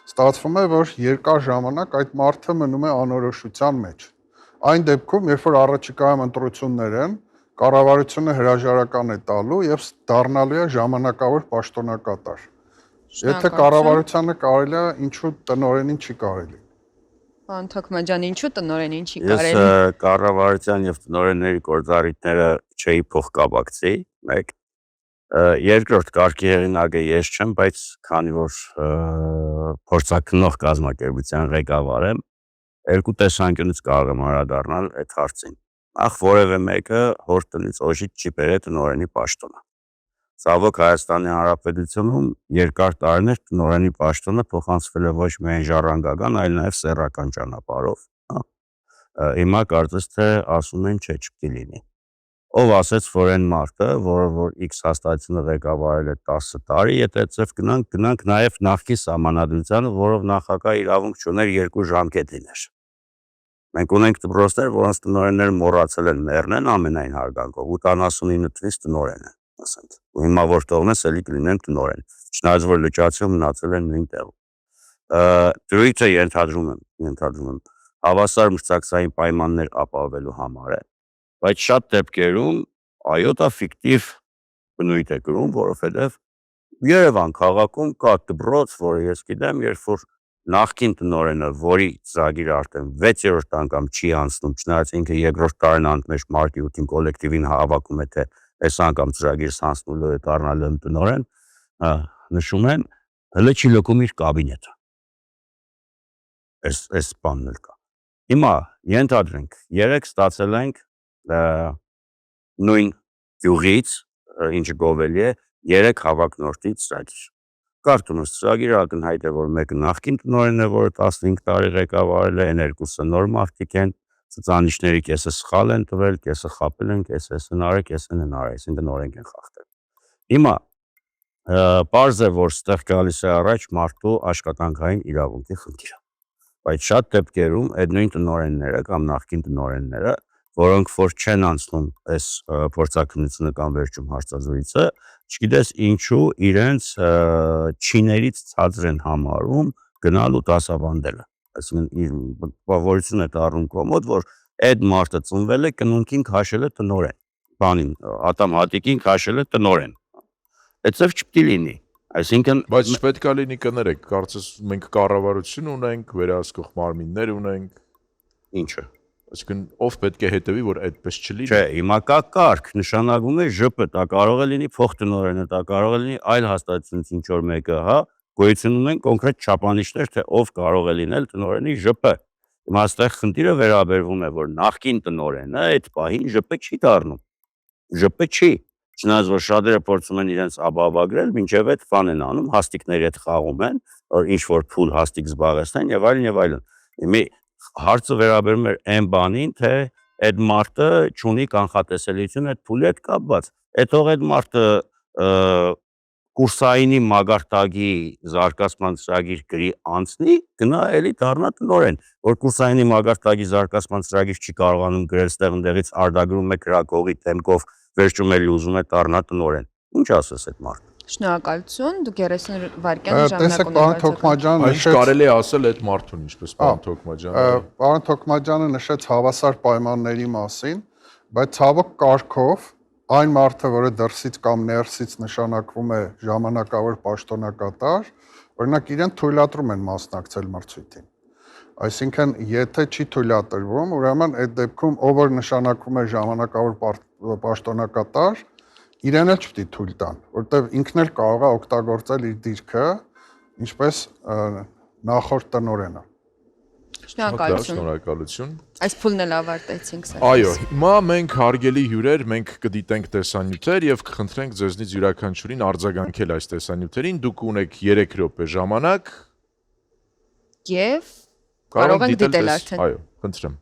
ստացվում է, որ երկար ժամանակ այդ մարդը մնում է անորոշության մեջ։ Այն դեպքում, երբ որ առաջիկայում ընտրություններ են, կառավարությունը հրաժարական է տալու եւ դառնալու է ժամանակավոր պաշտոնակատար։ Եթե կառավարությանը կարելի է, ինչու տնօրենին չի կարելի։ Պարոն Թոքմաջյան, ինչու տնօրենին չի կարելի։ Ես կառավարության եւ տնօրենների գործառույթները չէի փոխկապակցի, մեկ երկրորդ կարգի հեղինակը ես չեմ, բայց քանի որ փորձաքննող կազմակերպության ղեկավար եմ, երկու տեսանկյունից կարող եմ անդրադառնալ այդ հարցին։ Ախ որևէ մեկը հոր տնից օժիտ չի բերել տնօրենի պաշտոնը։ Ցավոք Հայաստանի Հանրապետությունում երկար տարիներ տնօրենի պաշտոնը փոխանցվել է ոչ միայն ժառանգական, այլ նաև սեռական ճանապարհով։ Հիմա կարծես թե ասում են չէ, չպետք է լինի։ Ով ասեց, որ այն մարդը, որ X հաստատությունը ղեկավարել է 10 տարի, եթե այդպես գնանք նաև նախկին սահմանադրությանը, որով նախագահ իրավունք չուներ 2 ժամկետ լիներ։ Մենք ունենք դպրոցներ, որոնց տնօրենները մոռացել են մեռնեն ամենայն հարգանքով, 89 թվականից տնօրեն են, ասենք։ Ու հիմա որ թողնես, էլի կլինեն տնօրեն։ Չնայած որ լճացիում մնացել են նույն տեղում։ Դրույթը ենթադրում եմ, հավասար մրցակցային պայմաններ ապահովելու համար է, բայց շատ դեպքերում այո, դա ֆիկտիվ բնույթ է կրում, որովհետև Երևան քաղաքում կա դպրոց, որը ես գիտեմ, երբ որ նախկին տնօրենը, որի ծրագիրը արդեն 6-րդ անգամ չի անցնում, չնայած ինքը երկրորդ տարին անցմեջ մարտի 8-ին կոլեկտիվին հավաքում է, թե այս անգամ ծրագիրս անցնելու է դառնալու եմ տնօրեն, նշում են, հələ չի լքում իր կաբինետը։ Այս բանն էլ կա։ Հիմա ենթադրենք, երեք ստացել ենք նույն գյուղից, ինչը գովելի է, 3 հավակնորդի ծրագիր։ Կարդում ես ծրագիրը ակնհայտ է, որ մեկը նախկին տնօրենն է, որը 15 տարի ղեկավարել է, այն երկուսը նոր մարդիկ են, ցուցանիշների կեսը սխալ են տվել, կեսը խաբել են, կեսը հնարել, կեսը հնարել, այսինքն օրենք են խախտել։ Հիմա պարզ է, որ ստեղ գալիս է առաջ մարդու աշխատանքային իրավունքի խնդիրը։ Բայց շատ դեպքերում այդ նույն տնօրենները կամ նախկին տնօրենները, որոնք որ չեն անցնում այս փորձաքննությունը կամ վերջում հարցազրույցը, չգիտես ինչու իրենց չիներից ցածր են համարում գնալ ու դասավանդելը։ Այսինքն բավարարություն է դառնում կոմոդ, որ այդ մարդը ծնվել է կնունքին քաշել է տնօրեն, բանին, ատամ հատիկին քաշել է տնօրեն։ Այդպես չպետք է լինի։ Այսինքն բայց պետք է լինի կներեք, կարծես մենք կառավարություն ունենք, վերահսկող մարմիններ ունենք։ Ինչը։ Այսինքն ով պետք է հետևի, որ այդպես չլինի։ Չէ, հիմա կա կարգ, նշանակում է ԺՊ, դա կարող է լինի փոխտնօրենը, դա կարող է լինի այլ հաստատությունից ինչ որ մեկը, հա, գոյություն ունեն կոնկրետ չափանիշներ, թե ով կարող է լինել տնօրենի ԺՊ։ Հիմա այստեղ խնդիրը վերաբերվում է, որ նախկին տնօրենը այդ պահին ԺՊ չի դառնում։ ԺՊ չի։ Չնայած որ շատերը փորձում են իրենց աբաբագրել, մինչև այդ բան են անում, հաստիկների հետ խաղում են, որ ինչ որ փուլ հաստիկ զբաղեցնեն եւ այլն եւ այլն։ Հիմա հարցը վերաբերում է այն բանին, թե այդ մարդը չունի կանխատեսելիություն այդ փուլի հետ կապված։ Այդ թող այդ մարդը կուրսայինի մագարտագի զարգացման ծրագիր գրի անցնի, գնա էլի դառնա տնօրեն, որ կուրսայինի մագարտագի զարգացման ծրագիր չի կարողանում գրել, ստեղից արտագրում է գրակողի տեմպով, վերջում էլի ուզում է դառնա տնօրեն։ Ինչ ասես այդ մարդը։ Շնորհակալություն, դուք 30 վայրկյան Տեսեք, պարոն Թոքմաջյանը Ինչ կարելի է ասել այդ մարդուն, ինչպես պարոն Թոքմաջյանը։ Պարոն Թոքմաջյանը նշեց հավասար պայմանների մասին, բայց ցավոք կարգով այն մարդը, որը դրսից կամ ներսից նշանակվում է ժամանակավոր պաշտոնակատար, օրինակ իրեն թույլատրում են մասնակցել մրցույթին։ Այսինքն, եթե չի թույլատրվում, ուրեմն այդ դեպքում ով որ նշանակվում է ժամանակավոր պաշտոնակատար, իրեն էլ չպետք է թույլ տան, որտեղ ինքն էլ կարող է օգտագործել իր դիրքը, ինչպես նախորդ տնօրենը։ Շնորհակալություն։ Շնորհակալություն։ Այս փուլն էլ ավարտեցինք սա։ Այո, հիմա մենք հարգելի հյուրեր, մենք կդիտենք տեսանյութեր եւ կխնդրենք ձեզնից յուրաքանչյուրին արձագանքել այս տեսանյութերին։ Դուք ունեք 3 րոպե ժամանակ Եվ կարող ենք դիտել արդեն։ Այո, խնդրեմ։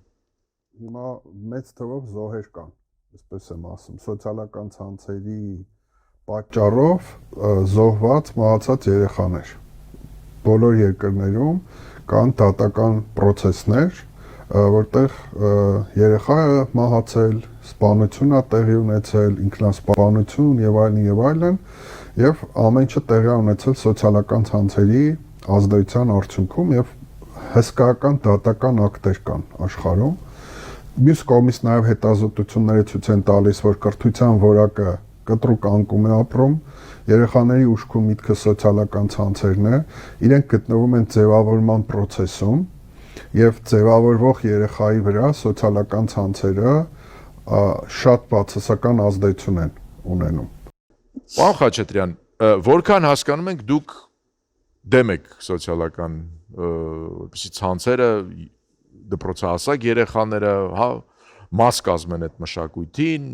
Հիմա մեծ թվով զոհեր կան, այսպես եմ ասում, սոցիալական ցանցերի պատճառով զոհված, մահացած երեխաներ։ Բոլոր երկրներում կան դատական process-ներ, որտեղ երեխայը մահացել, սպանություն է տեղի ունեցել, ինքնասպանություն եւ այլն, եւ ամեն ինչը տեղի է ունեցել սոցիալական ցանցերի ազդեցության արդյունքում եւ հսկայական դատական ակտեր կան աշխարհում։ Մյուս կողմից նաեւ հետազոտությունները ցույց են տալիս, որ կրթության որակը կտրուկ անկում է ապրում, երեխաների ուշքում միտքը սոցիալական ցանցերն է, իրենք գտնվում են ձևավորման process-ում եւ ձևավորվող երեխայի վրա սոցիալական ցանցերը շատ բացասական ազդեցություն են ունենում։ Պարոն Խաչատրյան, որքան հասկանում ենք դուք դեմ եք սոցիալական որպեսզի ցանցերը դպրոցահասակ երեխաները, հա, մաս կազմեն այդ մշակույթին,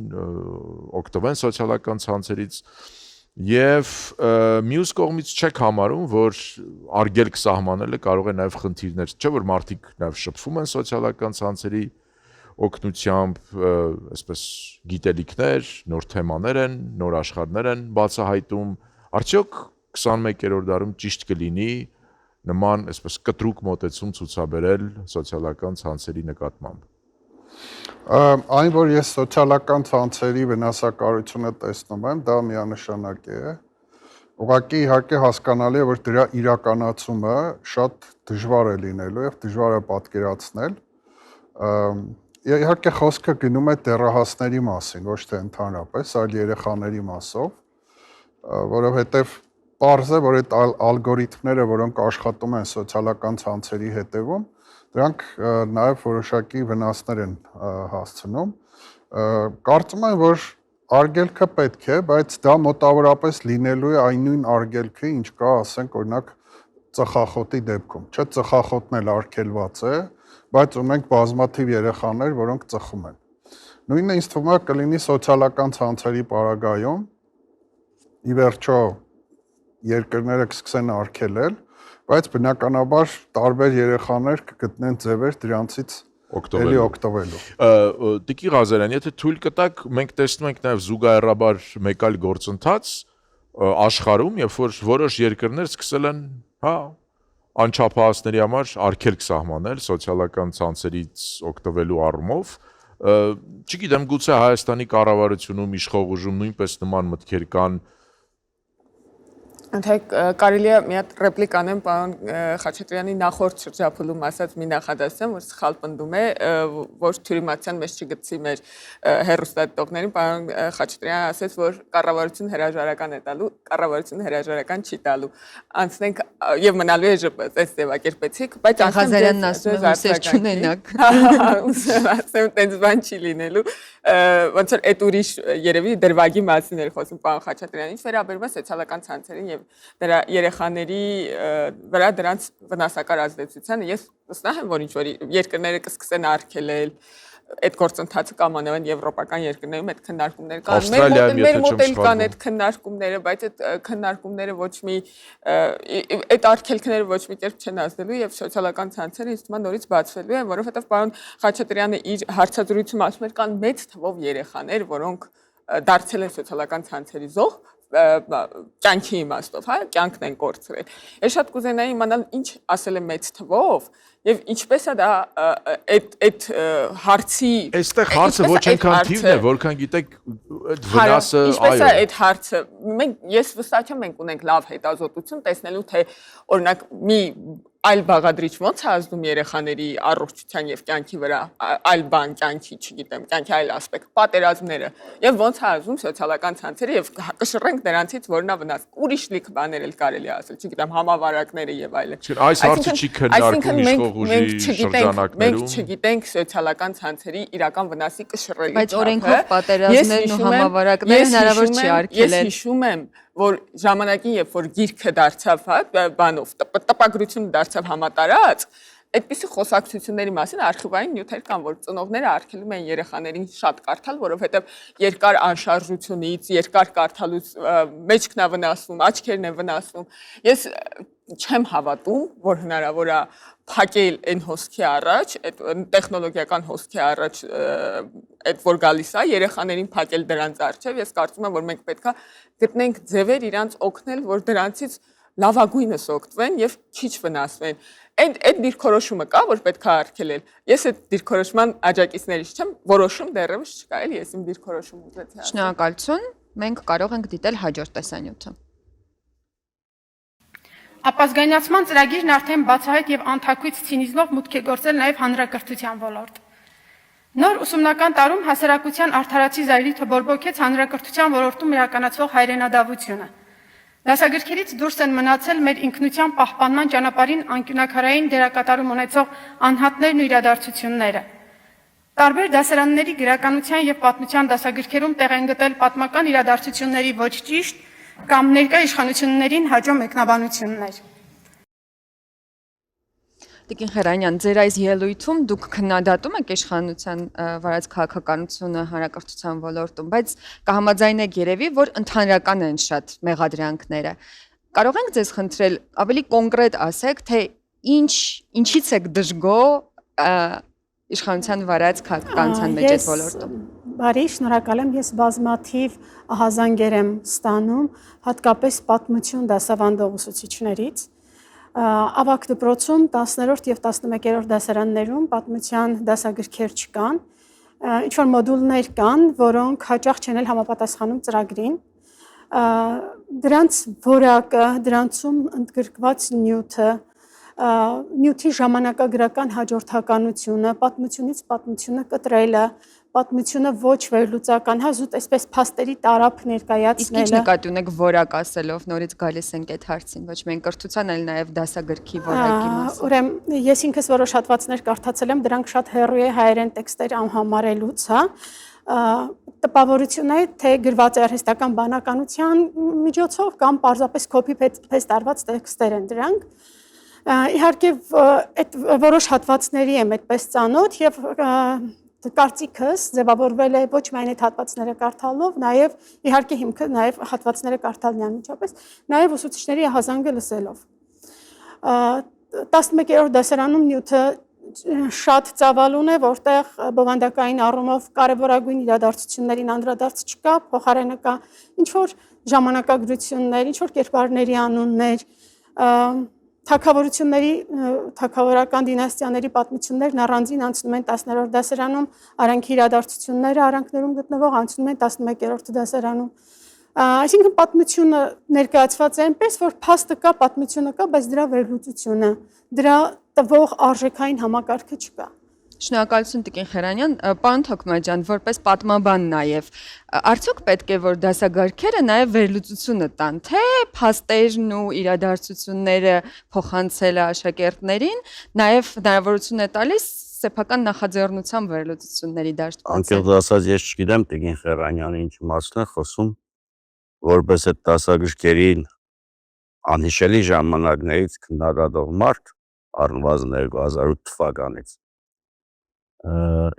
օգտվեն սոցիալական ցանցերից եւ մյուս կողմից չեք համարում, որ արգելք սահմանելը կարող է նաեւ խնդիրներ, չէ՞ որ մարդիկ նաեւ շփվում են սոցիալական ցանցերի օգնությամբ, այսպես գիտելիքներ, նոր թեմաներ են, նոր աշխարհներ են բացահայտում, արդյոք 21-րդ դարում ճիշտ կլինի նման այսպես կտրուկ մոտեցում ցուցաբերել սոցիալական ցանցերի նկատմամբ։ Այն, որ ես սոցիալական ցանցերի վնասակարությունը տեսնում եմ, դա միանշանակ է։ Ուղղակի իհարկե հասկանալի է, որ դրա իրականացումը շատ դժվար է լինելու եւ դժվար է պատկերացնել։ Իհարկե խոսքը գնում է դեռահասների մասին, ոչ թե ընդհանրապես, այլ երեխաների մասով, որովհետեւ պարզ է, որ այդ ալգորիթմները, որոնք աշխատում են սոցիալական ցանցերի հետևում, դրանք նաև որոշակի վնասներ են հասցնում։ Կարծում եմ, որ արգելքը պետք է, բայց դա մոտավորապես լինելու է այն նույն արգելքը, ինչ կա, ասենք, օրինակ, ծխախոտի դեպքում։ Չէ, ծխախոտն էլ արգելված է, բայց ունենք բազմաթիվ երեխաներ, որոնք ծխում են։ Նույնը ինձ թվում է կլինի սոցիալական ցանցերի պարագայում։ Ի վերջո երկրները կսկսեն արգելել, բայց բնականաբար տարբեր երեխաներ կգտնեն ձևեր դրանցից էլի օգտվելու։ Տիկի Ղազարյան, եթե թույլ կտաք, մենք տեսնում ենք նաև զուգահեռաբար մեկ այլ գործընթաց աշխարհում, երբ որ որոշ երկրներ սկսել են, հա, անչափահասների համար արգելք սահմանել սոցիալական ցանցերից օգտվելու առումով։ Չգիտեմ, գուցե Հայաստանի կառավարությունում, իշխող ուժում նույնպես նման մտքեր կան։ Թե կարելի է մի հատ ռեպլիկ անեմ պարոն Խաչատրյանի նախորդ շրջափուլում ասած մի նախադասության, որ սխալ պնդում է, որ թյուրիմացիան մեզ չգցի մեր հեռուստադիտողներին, պարոն Խաչատրյանը ասեց, որ կառավարություն հրաժարական է տալու, կառավարությունը հրաժարական չի տալու։ Անցնենք եւ մնալու է ԺՊ, այս ձևակերպեցիք, բայց Ղազարյանն ասում է, որ սեր չունենաք։ Ասեմ, տենց բան չի լինելու։ Ոնց որ այդ ուրիշ երևի դրվագի մասին էր խոսում պարոն Խաչատրյանը, ինչ վերաբերում է սոցիալական ցանցերին եւ եւ դրա երեխաների վրա դրանց վնասակար ազդեցությանը ես վստահ եմ, որ ինչ որ երկրները կսկսեն արգելել այդ գործընթացը կամ անավեն եվրոպական երկրներում այդ քննարկումները կան։ Մեր մոտ էլ կան այդ քննարկումները, բայց այդ քննարկումները ոչ մի այդ արգելքները ոչ մի կերպ չեն ազդելու եւ սոցիալական ցանցերը ինձ թվում է նորից բացվելու են, որովհետեւ պարոն Խաչատրյանը իր հարցազրույցում ասում էր կան մեծ թվով երեխաներ, որոնք դարձել են սոցիալական ցանցերի զոհ կյանքի իմաստով, հա, կյանքն են կորցրել։ Ես շատ կուզենայի իմանալ ինչ ասել է մեծ թվով եւ ինչպես է դա այդ հարցի Այստեղ հարցը ոչ այնքան թիվն է, որքան գիտեք այդ վնասը, ինչպես է այդ հարցը։ Ես վստահ եմ մենք ունենք լավ հետազոտություն տեսնելու թե օրինակ մի այլ բաղադրիչ ոնց է ազդում երեխաների առողջության եւ կյանքի վրա, այլ բան կյանքի, չգիտեմ, կյանքի այլ ասպեկտ, պատերազմները եւ ոնց է ազդում սոցիալական ցանցերը եւ կշռենք դրանցից որնա վնաս։ Ուրիշ լիք բաներ էլ կարելի է ասել, չգիտեմ, համավարակները եւ այլն։ Այս հարցը չի քննարկվում իշխող ուժի շրջանակներում։ Մենք չգիտենք սոցիալական ցանցերի իրական վնասի կշռելի չափը։ Բայց օրենքով պատերազմներն ու համավարակները հնարավոր չի արգելել։ Ես հիշում եմ, որ ժամանակին, երբ որ գիրքը դարձավ, հա, բանով, տպագրությունը դարձավ համատարած, այդպիսի խոսակցությունների մասին արխիվային նյութեր կան, որ ծնողները արգելում են երեխաներին շատ կարդալ, որովհետև երկար անշարժությունից, երկար կարդալուց մեջքն է վնասվում, աչքերն են վնասվում։ Ես չեմ հավատում, որ հնարավոր է փակել այն հոսքի առաջ, այդ տեխնոլոգիական հոսքի առաջ, այդ որ գալիս է, երեխաներին փակել դրանց առջև, ես կարծում եմ, որ մենք պետք է գտնենք ձևեր իրանց օգնել, որ դրանցից լավագույնս օգտվեն եւ քիչ վնասվեն։ Այդ դիրքորոշումը կա, որ պետք է արգելել։ Ես այդ դիրքորոշման աջակիցներից չեմ, որոշում դեռևս չկա, էլի ես իմ դիրքորոշումը ուզեցի ասել։ Շնորհակալություն։ Մենք կարող ենք դիտել հաջորդ տեսանյութը։ Ապազգայնացման ծրագիրն արդեն բացահայտ եւ անթակույց ցինիզմով մուտք է գործել նաեւ հանրակրթության ոլորտ։ Նոր ուսումնական տարում հասարակության արդարացի զայրի թոբորբոքեց հանրակրթության ոլորտում իրականացվող հայրենադավությունը։ Դասագրքերից դուրս են մնացել մեր ինքնության պահպանման ճանապարհին անկյունակարային դերակատարում ունեցող անհատներն ու իրադարձությունները։ Տարբեր դասարանների գրականության եւ պատմության դասագրքերում տեղ են գտել պատմական իրադարձությունների ոչ ճիշտ կամ ներկա իշխանություններին հաջող մեկնաբանություններ։ Տիկին Խերանյան, ձեր այս ելույթում դուք քննադատում եք իշխանության վարած քաղաքականությունը հանրակրթության ոլորտում, բայց կհամաձայնեք երևի, որ ընդհանրական են շատ մեղադրանքները։ Կարող ենք ձեզ խնդրել ավելի կոնկրետ ասեք, թե ինչից եք դժգոհ իշխանության վարած քաղաքականության մեջ այդ ոլորտում։ Բարի, շնորհակալ եմ, ես բազմաթիվ ահազանգեր եմ ստանում, հատկապես պատմություն դասավանդող ուսուցիչներից։ Ավագ դպրոցում 10-րդ եւ 11-րդ դասարաններում պատմության դասագրքեր չկան, ինչ որ մոդուլներ կան, որոնք հաճախ չեն համապատասխանում ծրագրին։ Դրանց որակը, դրանցում ընդգրկված նյութի ժամանակագրական հաջորդականությունը, պատմությունից պատմությունը կտրելը, պատմությունը ոչ վերլուծական, հա զուտ այսպես փաստերի տարափ ներկայացնելը։ Իսկ ինչ նկատի ունեք որակ ասելով, նորից գալիս ենք այդ հարցին, ոչ միայն կրթության, այլ նաև դասագրքի որակի մասին։ Ուրեմն ես ինքս որոշ հատվածներ կարդացել եմ, դրանք շատ հեռու է հայերեն տեքստեր համարելուց, հա։ Տպավորություն է, թե գրված է արհեստական բանականության միջոցով կամ պարզապես copy-paste արված տեքստեր են դրանք։ Իհարկե այդ որոշ հատվածների եմ այդպես ծանոթ եւ կարծիքս ձևավորվել է ոչ միայն այդ հատվածները կարդալով, նաև իհարկե հիմքը նաև հատվածները կարդալն է անմիջապես, նաև ուսուցիչների ահազանգը լսելով։ 11-րդ դասարանում նյութը շատ ծավալուն է, որտեղ բովանդակային առումով կարևորագույն իրադարձություններին անդրադարձ չկա, փոխարենը կա ինչ որ ժամանակագրություններ, ինչ որ կերպարների անուններ, թագավորությունների, թագավորական դինաստիաների պատմություններն առանձին անցնում են 10-րդ դասարանում, արանքի իրադարձությունները արանքներում գտնվող անցնում են 11-րդ դասարանում։ Այսինքն պատմությունը ներկայացված է այնպես, որ փաստը կա, պատմությունը կա, բայց դրա վերլուծությունը, դրա տվող արժեքային համակարգը չկա։ Շնորհակալություն Տիկին Խերանյան, պարոն Թոքմաջյան, որպես պատմաբան նաև, արդյոք պետք է որ դասագրքերը նաև վերլուծությունը տան, թե փաստերն ու իրադարձությունները փոխանցելը աշակերտներին նաև հնարավորություն է տալիս սեփական նախաձեռնությամբ վերլուծությունների դաշտ բացել։ Անկեղծ ասած, ես չգիտեմ Տիկին Խերանյանը ինչ իմաստն է խոսում, որպես այդ դասագրքերին անհիշելի ժամանակներից քննադատող մարդ առնվազն 2008 թվականից։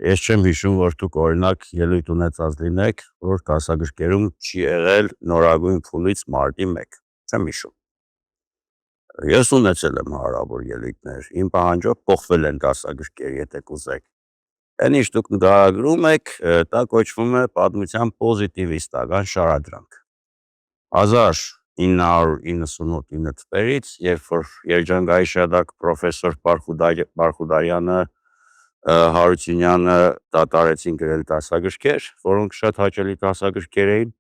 Ես չեմ հիշում, որ դուք օրինակ ելույթ ունեցած լինեք, որ դասագրքերում չի եղել նորագույն փուլից մարտի 1։ Չեմ հիշում։ Ես ունեցել եմ հարավոր ելույթներ, իմ պահանջով փոխվել են դասագրքեր, եթե կուզեք։ Այն ինչ դուք նկարագրում եք, դա կոչվում է պատմության պոզիտիվիստական շարադրանք։ 1998 թվականից, երբ որ երջանկայիշադակ պրոֆեսոր Բարխուդարյանը, Հարությունյանը դատարեցին գրել դասագրքեր, որոնք շատ հաճելի դասագրքեր էին,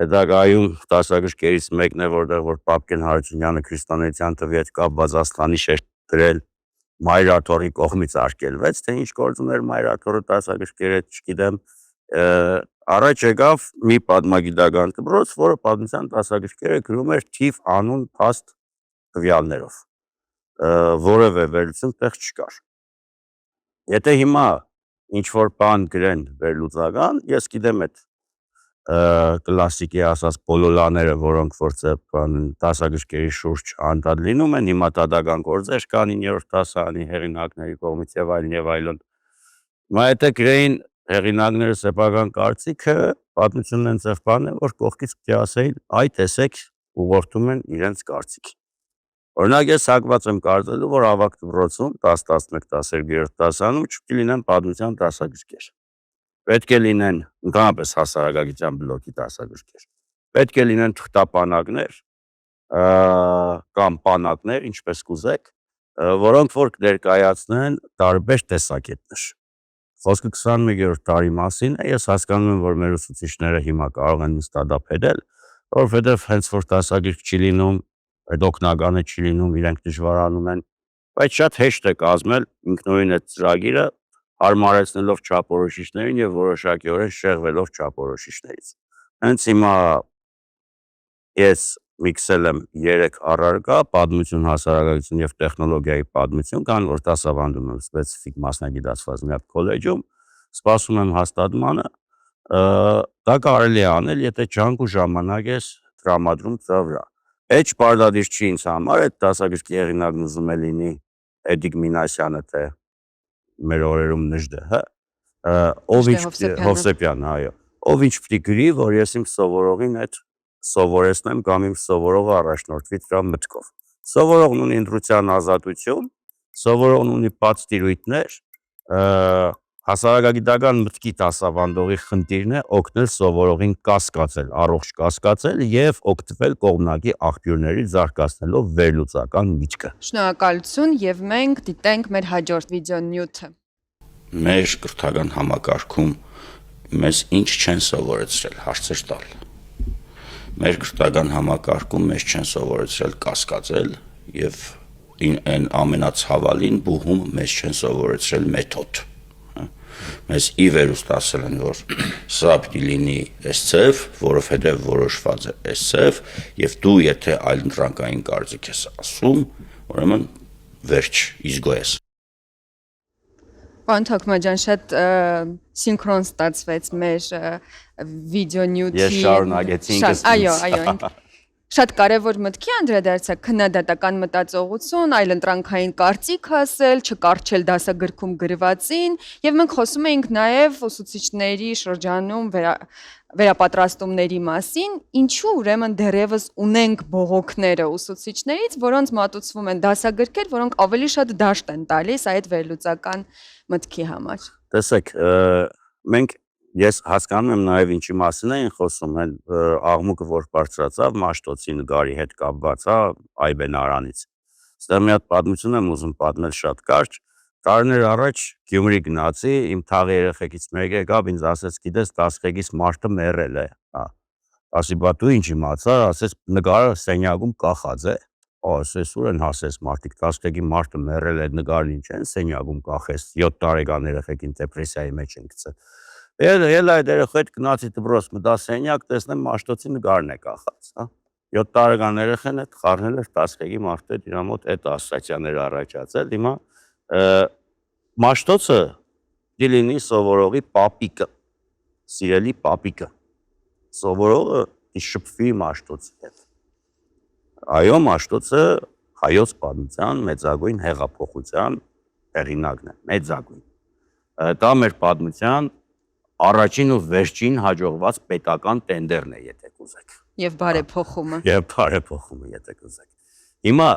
հետագայում դասագրքերից մեկն է, որ Պապկեն Հարությունյանը քրիստոնեության տվյալ կապված աստղանիշ էր դրել, Մայրաթորի կողմից արգելվեց, թե ինչ գործ ուներ Մայրաթորը դասագրքերը, չգիտեմ, առաջ եկավ մի պատմագիտական դպրոց, որը պատմության դասագրքերը գրում էր թիվ, անուն, փաստ տվյալներով, որևէ վերլուծություն տեղ չկար։ Եթե հիմա ինչ-որ բան գրեն վերլուծական, ես գիտեմ այդ կլասիկի ասած բոլոլաները, որոնք որ դասագրքերի շուրջ անդադ լինում են, հիմա դատական գործեր կան 9-րդ դասարանի հեղինակների կողմից եւ այլն։ Հիմա եթե գրեին հեղինակները սեփական կարծիքը, պատմությունն են ձև բան է, որ կողքից պետք է ասեին, այ տեսեք, ուղղորդում են իրենց կարծիքի։ Օրինակ ես հակված եմ կարծելու, որ ավագ դպրոցում 10-11-12-րդ դասարանում չպետք է լինեն պատմության դասագրքեր։ Պետք է լինեն ընդհանրապես հասարակագիտության բլոկի դասագրքեր։ Պետք է լինեն թղթապանակներ կամ պանակներ, ինչպես կուզեք, որոնք որ ներկայացնեն տարբեր տեսակետներ։ Խոսքը 21-րդ դարի մասին է, ես հասկանում եմ, որ մեր ուսուցիչները հիմա կարող են նստադափել, որովհետև հենց որ դասագրք չի լինում, այդ օգնականը չի լինում, իրենք դժվարանում են, բայց շատ հեշտ է կազմել ինքնուրույն այդ ծրագիրը, հարմարեցնելով չափորոշիչներին եւ որոշակիորեն շեղվելով չափորոշիչներից։ Հենց հիմա ես միքսել եմ 3 առարկա, պատմություն, հասարակություն եւ տեխնոլոգիայի պատմություն, կան որ դասավանդում եմ սպეციფიկ մասնագիտացված մի հատ քոլեջում, սպասում եմ հաստատմանը, դա կարելի է անել, եթե ջանք ու ժամանակ ես տրամադրում ծրա վրա։ Այդ պարտադիր չի ինձ համար, այդ դասագրքի հեղինակն ուզում է լինի Էդիկ Մինասյանը, թե մեր օրերում նժդե, հա, Հովսեփյանը, այո, ով ինչ պիտի գրի, որ ես իմ սովորողին այդ սովորեցնեմ կամ իմ սովորողը առաջնորդվի դրա մտքով։ Սովորողն ունի ընտրության ազատություն, սովորողն ունի բաց տիրույթներ, հասարակագիտական մտքի դասավանդողի խնդիրն է օգնել սովորողին կասկածել, առողջ կասկածել եւ օգտվել կողմնակի աղբյուրներից զարգացնելով վերլուծական միտքը։ Շնորհակալություն եւ մենք դիտենք մեր հաջորդ վիդեո նյութը։ Մեր կրթական համակարգում մեզ ինչ չեն սովորեցրել հարցեր տալ։ Մեր կրթական համակարգում մեզ չեն սովորեցրել կասկածել եւ այն ամենացավալին բուհում մեզ չեն սովորեցրել մեթոդ։ Մեզ ի վերուստ ասել են, որ սա պիտի լինի այսցև, որովհետև որոշված է այսցև, եւ դու եթե այլ ընտրանքային կարծիք ես ասում, ուրեմն վերջ, իզգո ես։ Պարոն Թոքմաջյան, շատ սինխրոն ստացվեց մեր վիդեո նյութի։ Ես շարունակեցի ինքս։ Այո, շատ կարևոր մտքի անդրադարձակ քննադատական մտածողություն, այլընտրանքային կարծիք ասել, չկարչել դասագրքում գրվածին, եւ մենք խոսում էինք նաեւ ուսուցիչների շրջանում վերապատրաստումների մասին, ինչու ուրեմն դեռևս ունենք բողոքները ուսուցիչներից, որոնց մատուցվում են դասագրքեր, որոնք ավելի շատ դաշտ են տալիս այդ վերլուծական մտքի համար։ Տեսեք, մենք ես հասկանում եմ նաև ինչի մասին էին խոսում, այն աղմուկը, որ բարձրացավ Մաշտոցի նկարի հետ կապված, հա, Այբենարանից։ Ստեղ մի հատ պատմություն եմ ուզում պատմել շատ կարճ։ Տարիներ առաջ Գյումրի գնացի, իմ թաղի երեխեքից մեկը եկավ, ինձ ասեց, գիտես, 10-ից մարդը մեռել է, հա։ Ասի, բա դու ինչ իմացար, ասեց, նկարը սենյակում կախած է։ Ասես ուր են հասես մարդիկ 10-ի մարդը մեռել է, նկարն ինչ են սենյակում կախես, 7 տարեկան երեխեքին դեպրեսիայի մեջ են գցել։ Էլ այդ երեխեքդ գնացի դպրոց մտա սենյակ, տեսնեմ Մաշտոցի նկարն է կախած, հա։ 7 տարեկան երեխան այդ խառնել էր 10-ի մարդը դրա մոտ այդ ասոցիացիաներ առաջացել։ Հիմա Մաշտոցը դիլինի սովորողի պապիկը, սիրելի պապիկը։ Սովորողը շփվի Մաշտոցի հետ։ Այո, Մաշտոցը հայոց պատմության մեծագույն հեղափոխության հեղինակն է, մեծագույն։ Դա մեր պատմության առաջին ու վերջին հաջողված պետական տենդերն է, եթե կուզեք։ Եվ բարեփոխումը։ Եվ բարեփոխումը, եթե կուզեք։ Հիմա,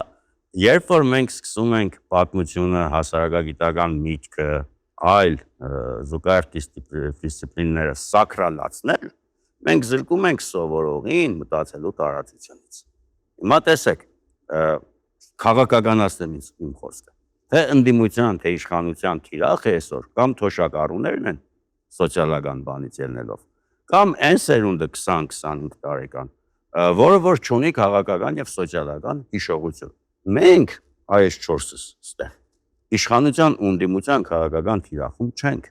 երբ որ մենք սկսում ենք պատմությունը, հասարակագիտական միտքը, այլ զուգահեռ դիսցիպլինները սակրալացնել, մենք զրկում ենք սովորողին մտածելու տարածությունից։ Հիմա տեսեք, քաղաքականացնեմ իմ խոսքը, թե ընդդիմության, թե իշխանության թիրախ է այսօր, կամ թոշակառուներն են սոցիալական բանից ելնելով, կամ այն սերունդը 20-25 տարեկան, որը որ չունի քաղաքական եւ սոցիալական հիշողություն։ Մենք այս 4-ս ստեղ իշխանության ու ընդդիմության քաղաքական թիրախում չենք,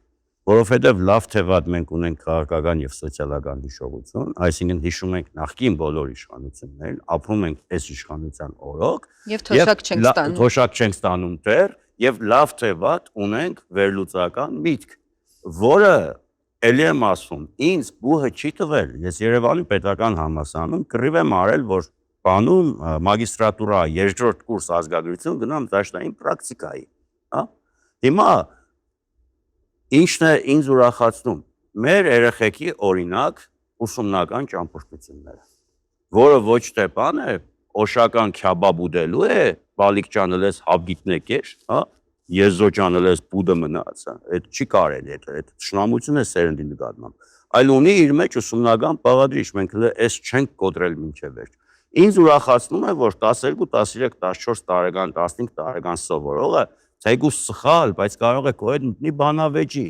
որովհետեւ լավ թե վատ մենք ունենք քաղաքական եւ սոցիալական հիշողություն, այսինքն հիշում ենք նախկին բոլոր իշխանություններին, ապրում ենք այս իշխանության օրոք Եվ թոշակ չենք ստանում։ Թոշակ չենք ստանում դեռ եւ լավ թե վատ ունենք վերլուծական միտք, որը Էլի եմ ասում, ինձ բուհը չի տվել, ես Երևանի պետական համալսարանում կռիվ եմ արել, որ բանում մագիստրատուրա երկրորդ կուրս ազգագրություն գնամ դաշնային պրակտիկայի, հա։ Հիմա ինչն է ինձ ուրախացնում, մեր երեխեքի օրինակ ուսումնական ճամփորդությունները, որը ոչ թե բան է, օշական քյաբաբ ուտելու է, բալիկ ճանելես հաբգիտնեկեր, հա։ Եզոջանել ես բուդը մնաց, այդ չի կարելի, այդ շնամություն է սերնդի նկատմամբ, այլ ունի իր մեջ ուսումնական բաղադրիչ, մենք այս չենք կոտրել մինչև վերջ։ Ինձ ուրախացնում է, որ 12, 13, 14 տարեկան, 15 տարեկան սովորողը թեկուզ սխալ, բայց կարող է քո հետ մտնի բանավեճի,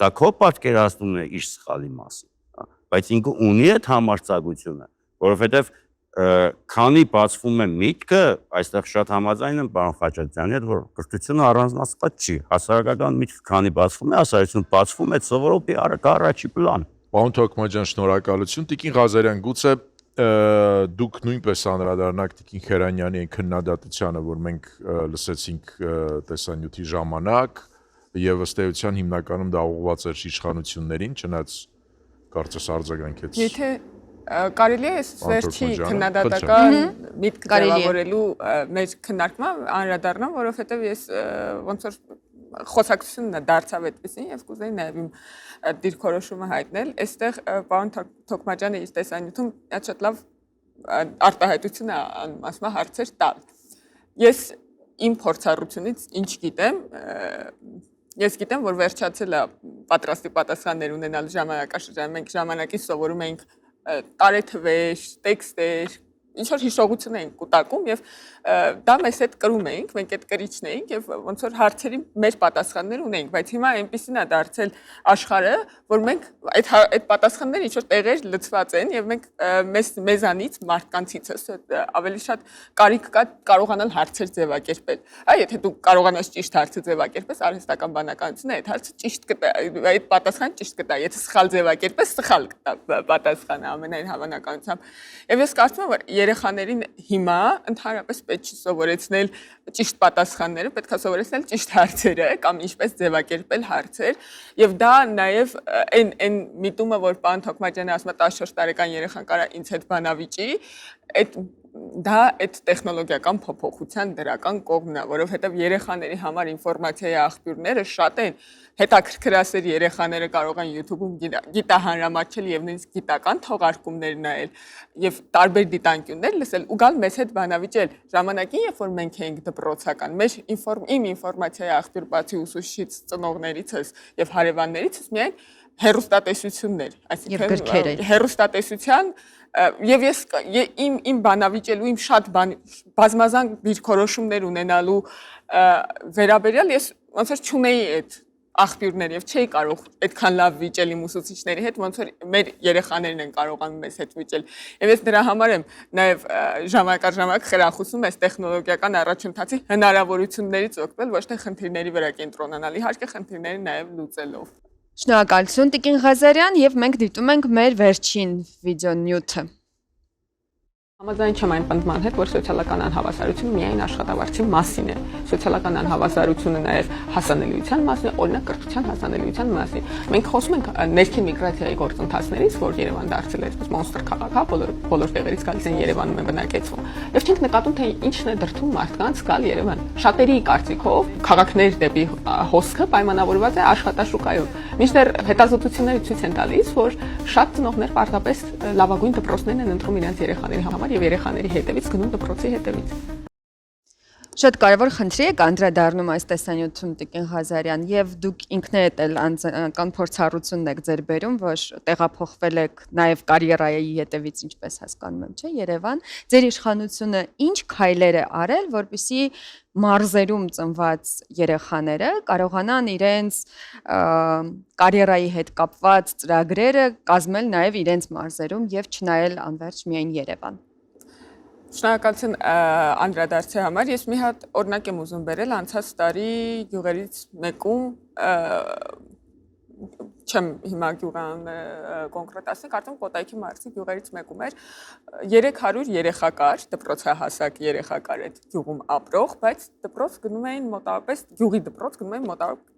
դա քո պատկերացնում է իր սխալի մասին, բայց ինքը ունի այդ համարձակությունը, որովհետև քանի բացվում է միտքը, այստեղ շատ համաձայն եմ պարոն Խաչատրյանի հետ, որ կրթությունը առանձնացված չի, հասարակական միտքը քանի բացվում է, հասարակություն բացվում է, սովորողի առաջի պլան։ Պարոն Թոքմաջյան, շնորհակալություն։ Տիկին Ղազարյան, գուցե դուք նույնպես անդրադառնաք Տիկին Խերանյանի քննադատությանը, որ մենք լսեցինք տեսանյութի ժամանակ, եւ ըստ էության հիմնականում դա ուղղված էր իշխանություններին, չնայած կարծես արձագանքեց։ Եթե կարելի է այս վերջի քննադատական միտքը ձևավորելու մեր քննարկումը անդրադառնամ, որովհետև ես ոնց որ խոսակցությունն է դարձավ այդպեսին եւ կուզեի նաեւ իմ դիրքորոշումը հայտնել, այստեղ պարոն Թոքմաջյանը իր տեսանյութում շատ լավ արտահայտություն է ասում հարցեր տալ։ Ես իմ փորձառությունից ինչ գիտեմ, ես գիտեմ, որ վերջացել է պատրաստի պատասխաններ ունենալ ժամանակաշրջանը, մենք ժամանակից սովորում ենք տարեթվեր, տեքստեր, ինչ որ հիշողություն էինք կուտակում եւ դա մեզ հետ կրում էինք, մենք այդ կրիչն էինք եւ ոնց որ հարցերի մեր պատասխաններ ունեինք, բայց հիմա այնպեսին է դարձել աշխարհը, որ մենք այդ պատասխանները ինչ որ տեղեր լցված են եւ մենք մեզանից մարդկանցից ավելի շատ կարիք կա կարողանալ հարցեր ձևակերպել։ Այ եթե դու կարողանաս ճիշտ հարցը ձևակերպես, արհեստական բանականությունը այդ հարցը ճիշտ կտա, այդ պատասխանը ճիշտ կտա, եթե սխալ ձևակերպես, սխալ կտա պատասխանը ամենայն հավանականությամբ։ Եվ ես կարծում եմ, որ երեխաներին հիմա ընդհանրապես պետք չի սովորեցնել ճիշտ պատասխանները, պետք է սովորեցնել ճիշտ հարցերը կամ ինչպես ձևակերպել հարցեր, եւ դա նաեւ այն միտումը, որ պարոն Թոքմաջյանը ասում է 14 տարեկան երեխան կարա ինձ հետ բանավիճի, դա այդ տեխնոլոգիական փոփոխության դրական կողմն է, որովհետեւ երեխաների համար ինֆորմացիայի աղբյուրները շատ են, հետաքրքրասեր երեխաները կարող են YouTube-ում գիտահանրամատչել եւ նույնիսկ գիտական թողարկումներ նայել եւ տարբեր դիտանկյուններ լսել ու գալ մեզ հետ բանավիճել։ Ժամանակին, երբ որ մենք էինք դպրոցական, մեր իմ ինֆորմացիայի աղբյուր բացի ուսուցիչից, ծնողներիցս եւ հարևաններիցս միայն հեռուստատեսություններ, այսինքն հեռուստատեսության եւ ես իմ բանավիճելու իմ շատ բազմազան դիրքորոշումներ ունենալու վերաբերյալ ես ոնց որ չունեի այդ աղբյուրներ եւ չէի կարող այդքան լավ վիճել իմ ուսուցիչների հետ, ոնց որ մեր երեխաներն են կարողանում մեզ հետ վիճել։ Եվ ես դրա համար եմ նաեւ ժամանակ առ ժամանակ խրախուսում այս տեխնոլոգիական առաջընթացի հնարավորություններից օգտվել, ոչ թե խնդիրների վրա կենտրոնանալ, իհարկե խնդիրները նաեւ լուծելով։ Շնորհակալություն Տիկին Ղազարյան եւ մենք դիտում ենք մեր վերջին վիդեոնյութը։ Համաձայն չեմ այն պնդման հետ, որ սոցիալական անհավասարությունը միայն աշխատավարձի մասին է։ Սոցիալական անհավասարությունը նաև հասանելիության մասին է, օրինակ կրթության հասանելիության մասին։ Մենք խոսում ենք ներքին միգրացիայի գործընթացներից, որ Երևան դարձել է այսպես մոնստր քաղաք, բոլոր տեղերից գալիս են Երևանում են բնակեցվում։ Եվ չենք նկատում, թե ինչն է դրդում մարդկանց գալ Երևան։ Շատերի կարծիքով քաղաքներ դեպի հոսքը պայմանավորված է աշխատաշուկայով։ Մինչդեռ հետազոտությունները ցույց են տալիս, որ շատ ծնողներ պարզապես լավագույն դպրոցներն են ընտրում իրենց երեխաների համար եւ երեխաների հետևից գնում դպրոցի հետևից։ Շատ կարևոր խնդրի եք անդրադառնում այս տեսանյութում Տիկին Ղազարյան եւ դուք ինքներդ էլ անձնական փորձառությունն եք ձեր բերում, որ տեղափոխվել եք նաեւ կարիերայի հետևից, ինչպես հասկանում եմ, չէ, Երևան։ Ձեր իշխանությունը ինչ քայլեր է արել, որպեսզի մարզերում ծնված երեխաները կարողանան իրենց կարիերայի հետ կապված ծրագրերը կազմել նաեւ իրենց մարզերում եւ չնայել անվերջ միայն Երևան։ Շնորհակալություն անդրադարձի համար։ Ես մի հատ օրինակ եմ ուզում բերել անցած տարի գյուղերից մեկում չեմ հիմա գյուղան կոնկրետ ասել, կարծում Կոտայքի մարզի գյուղերից մեկում էր 300 երեխա կար, դպրոցահասակ երեխա կար այդ գյուղում ապրող, բայց դպրոց գնում էին մոտավորապես գյուղի դպրոց գնում էին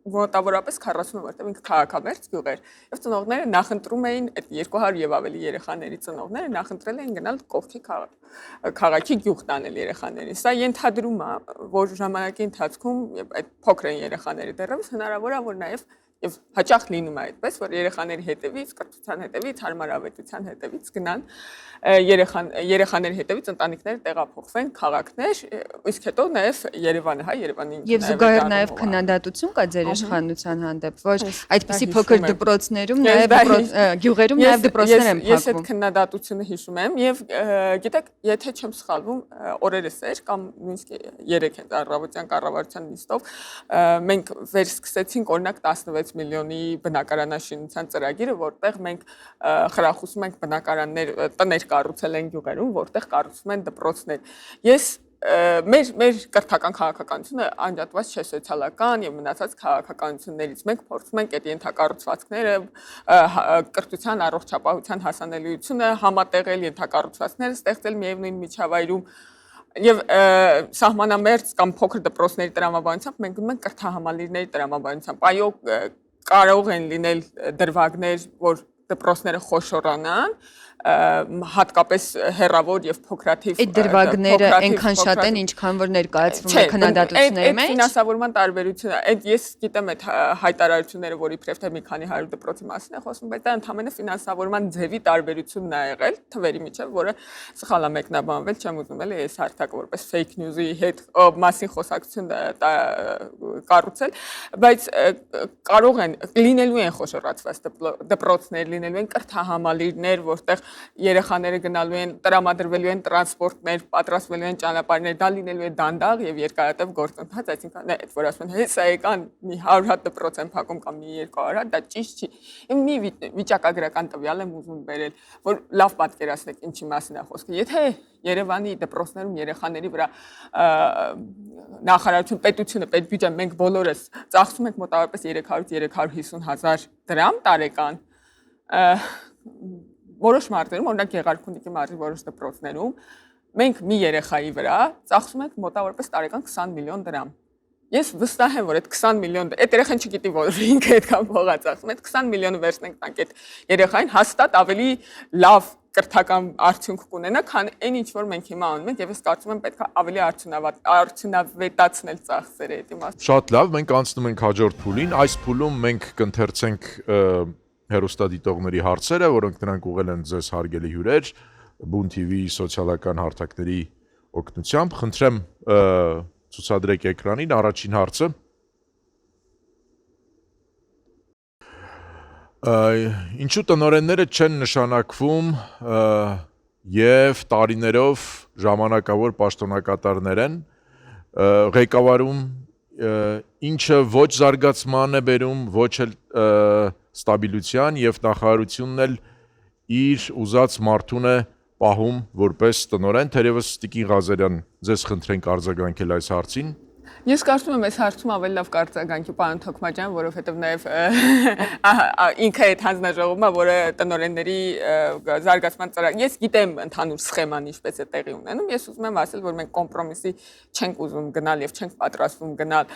մոտավորապես 40, որտեղ ինքը քաղաքամերձ գյուղ էր։ Եվ ծնողները նախընտրում էին այդ 200 եւ ավելի երեխաների ծնողները նախընտրել էին գնալ կողքի քաղաքի գյուղ տանել երեխաներին։ Սա ենթադրում է, որ ժամանակի ընթացքում այդ փոքր են երեխաների դեռևս հնարավոր է որ նաեւ Եվ հաճախ լինում է այդպես, որ երեխաների հետևից, կրթության հետևից, հարմարավետության հետևից գնան երեխաների հետևից ընտանիքները տեղափոխվեն քաղաքներ, իսկ հետո նաև Երևանը, հա, Երևանի Եվ զուգահեռ նաև քննադատություն կա ձեր իշխանության հանդեպ, որ այդպիսի փոքր դպրոցներում նաև գյուղերում նաև դպրոցներ են փակվում։ Ես այդ քննադատությունը հիշում եմ եւ գիտեք, եթե չեմ սխալվում, օրերս էր կամ նույնիսկ 3 առավոտյան կառավարության նիստով մենք վերսկսեցինք օրինակ 16 միլիոնի բնակարանաշինության ծրագիրը, որտեղ մենք խրախուսում ենք բնակարաններ, տներ կառուցել են գյուղերում, որտեղ կառուցվում են դպրոցներ։ Ես մեր կրթական քաղաքականությունը անջատված չէ սոցիալական եւ մնացած քաղաքականություններից։ Մենք փորձում ենք այդ ենթակառուցվածքները, կրթության, առողջապահության հասանելիությունը համատեղել, ենթակառուցվածքները ստեղծել միևնույն միջավայրում Եվ սահմանամերձ կամ փոքր դպրոցների տրամաբանությամբ մենք գնում ենք կրթահամալիրների տրամաբանությամբ։ Այո, կարող են լինել դրվագներ, որ դպրոցները խոշորանան, հատկապես հեռավոր եւ փոքրաթիվ Այդ դրվագները այնքան շատ են, ինչքան որ ներկայացվում է քննադատությունների մեջ։ Այդ ֆինանսավորման տարբերությունը, այդ ես գիտեմ այդ հայտարարությունները, որ իբրև թե մի քանի 100 դպրոցի մասին է խոսում, բայց դա ընդհանրապես ֆինանսավորման ձևի տարբերությունն է եղել թվերի միջև, որը սխալ է մեկնաբանվել, չեմ ուզում էլի այս հարթակը որպես fake news-ի հետ մասին խոսակցություն կառուցել, բայց կարող են լինելու են խոշորացված դպրոցներ, լինելու են կրթահամալիրներ, որտեղ երեխաները գնալու են, տրամադրվելու են տրանսպորտներ, պատրաստվելու են ճանապարհներ, դա լինելու է դանդաղ եւ երկարատև գործընթաց, այսինքն այդ որ ասում են, հեսա եկան մի 100 հատ դպրոց են փակում կամ մի 200 հատ, դա ճիշտ չի։ Իմ մի վիճակագրական տվյալ եմ ուզում բերել, որ լավ պատկերացնեք ինչի մասին է խոսքը։ Եթե Երևանի դպրոցներում երեխաների վրա նախարարություն, պետությունը, պետբյուջեն մենք բոլորս ծախսում ենք մոտավորապես 300-350 հազար դրամ տարեկան, որոշ մարզերում, օրինակ Գեղարքունիքի մարզի որոշ դպրոցներում, մենք մի երեխայի վրա ծախսում ենք մոտավորապես տարեկան 20 միլիոն դրամ։ Ես վստահ եմ, որ այդ 20 միլիոն, այդ երեխան չգիտի, որ ինքը այդքան փող է ծախսում, այդ 20 միլիոնը վերցնենք տանք այդ երեխային, հաստատ ավելի լավ կրթական արդյունք կունենա, քան այն ինչ որ մենք հիմա անում ենք, եւ ես կարծում եմ պետք է ավելի արդյունավետացնել ծախսերը այդ իմաստով։ Շատ լավ, մենք անցնում ենք հաջորդ փուլին։ Այս փուլում մենք կընթերցենք հեռուստադիտողների հարցերը, որոնք նրանք ուղղել են ձեզ հարգելի հյուրեր, Բուն TV սոցիալական հարթակների օգնությամբ։ Խնդրեմ ցուցադրեք էկրանին առաջին հարցը։ Ինչու տնօրենները չեն նշանակվում եւ տարիներով ժամանակավոր պաշտոնակատարներ են ղեկավարում, ինչը ոչ զարգացման է բերում, ոչ էլ ստաբիլության եւ նախարարությունն էլ իր ուզած մարդուն է պահում որպես տնօրեն, թերևս Տիկին Ղազարյան, ձեզ խնդրենք արձագանքել այս հարցին։ Ես կարծում եմ, այս հարցում ավելի լավ կարձագանքի պարոն Թոքմաջյան, որովհետև նաև ինքը այդ հանձնաժողովը, որը տնօրենների զարգացման ծրագիր, ես գիտեմ ընդհանուր սխեման ինչպես է տեղի ունենում, ես ուզում եմ ասել, որ մենք կոմպրոմիսի չենք ուզում գնալ եւ չենք պատրաստվում գնալ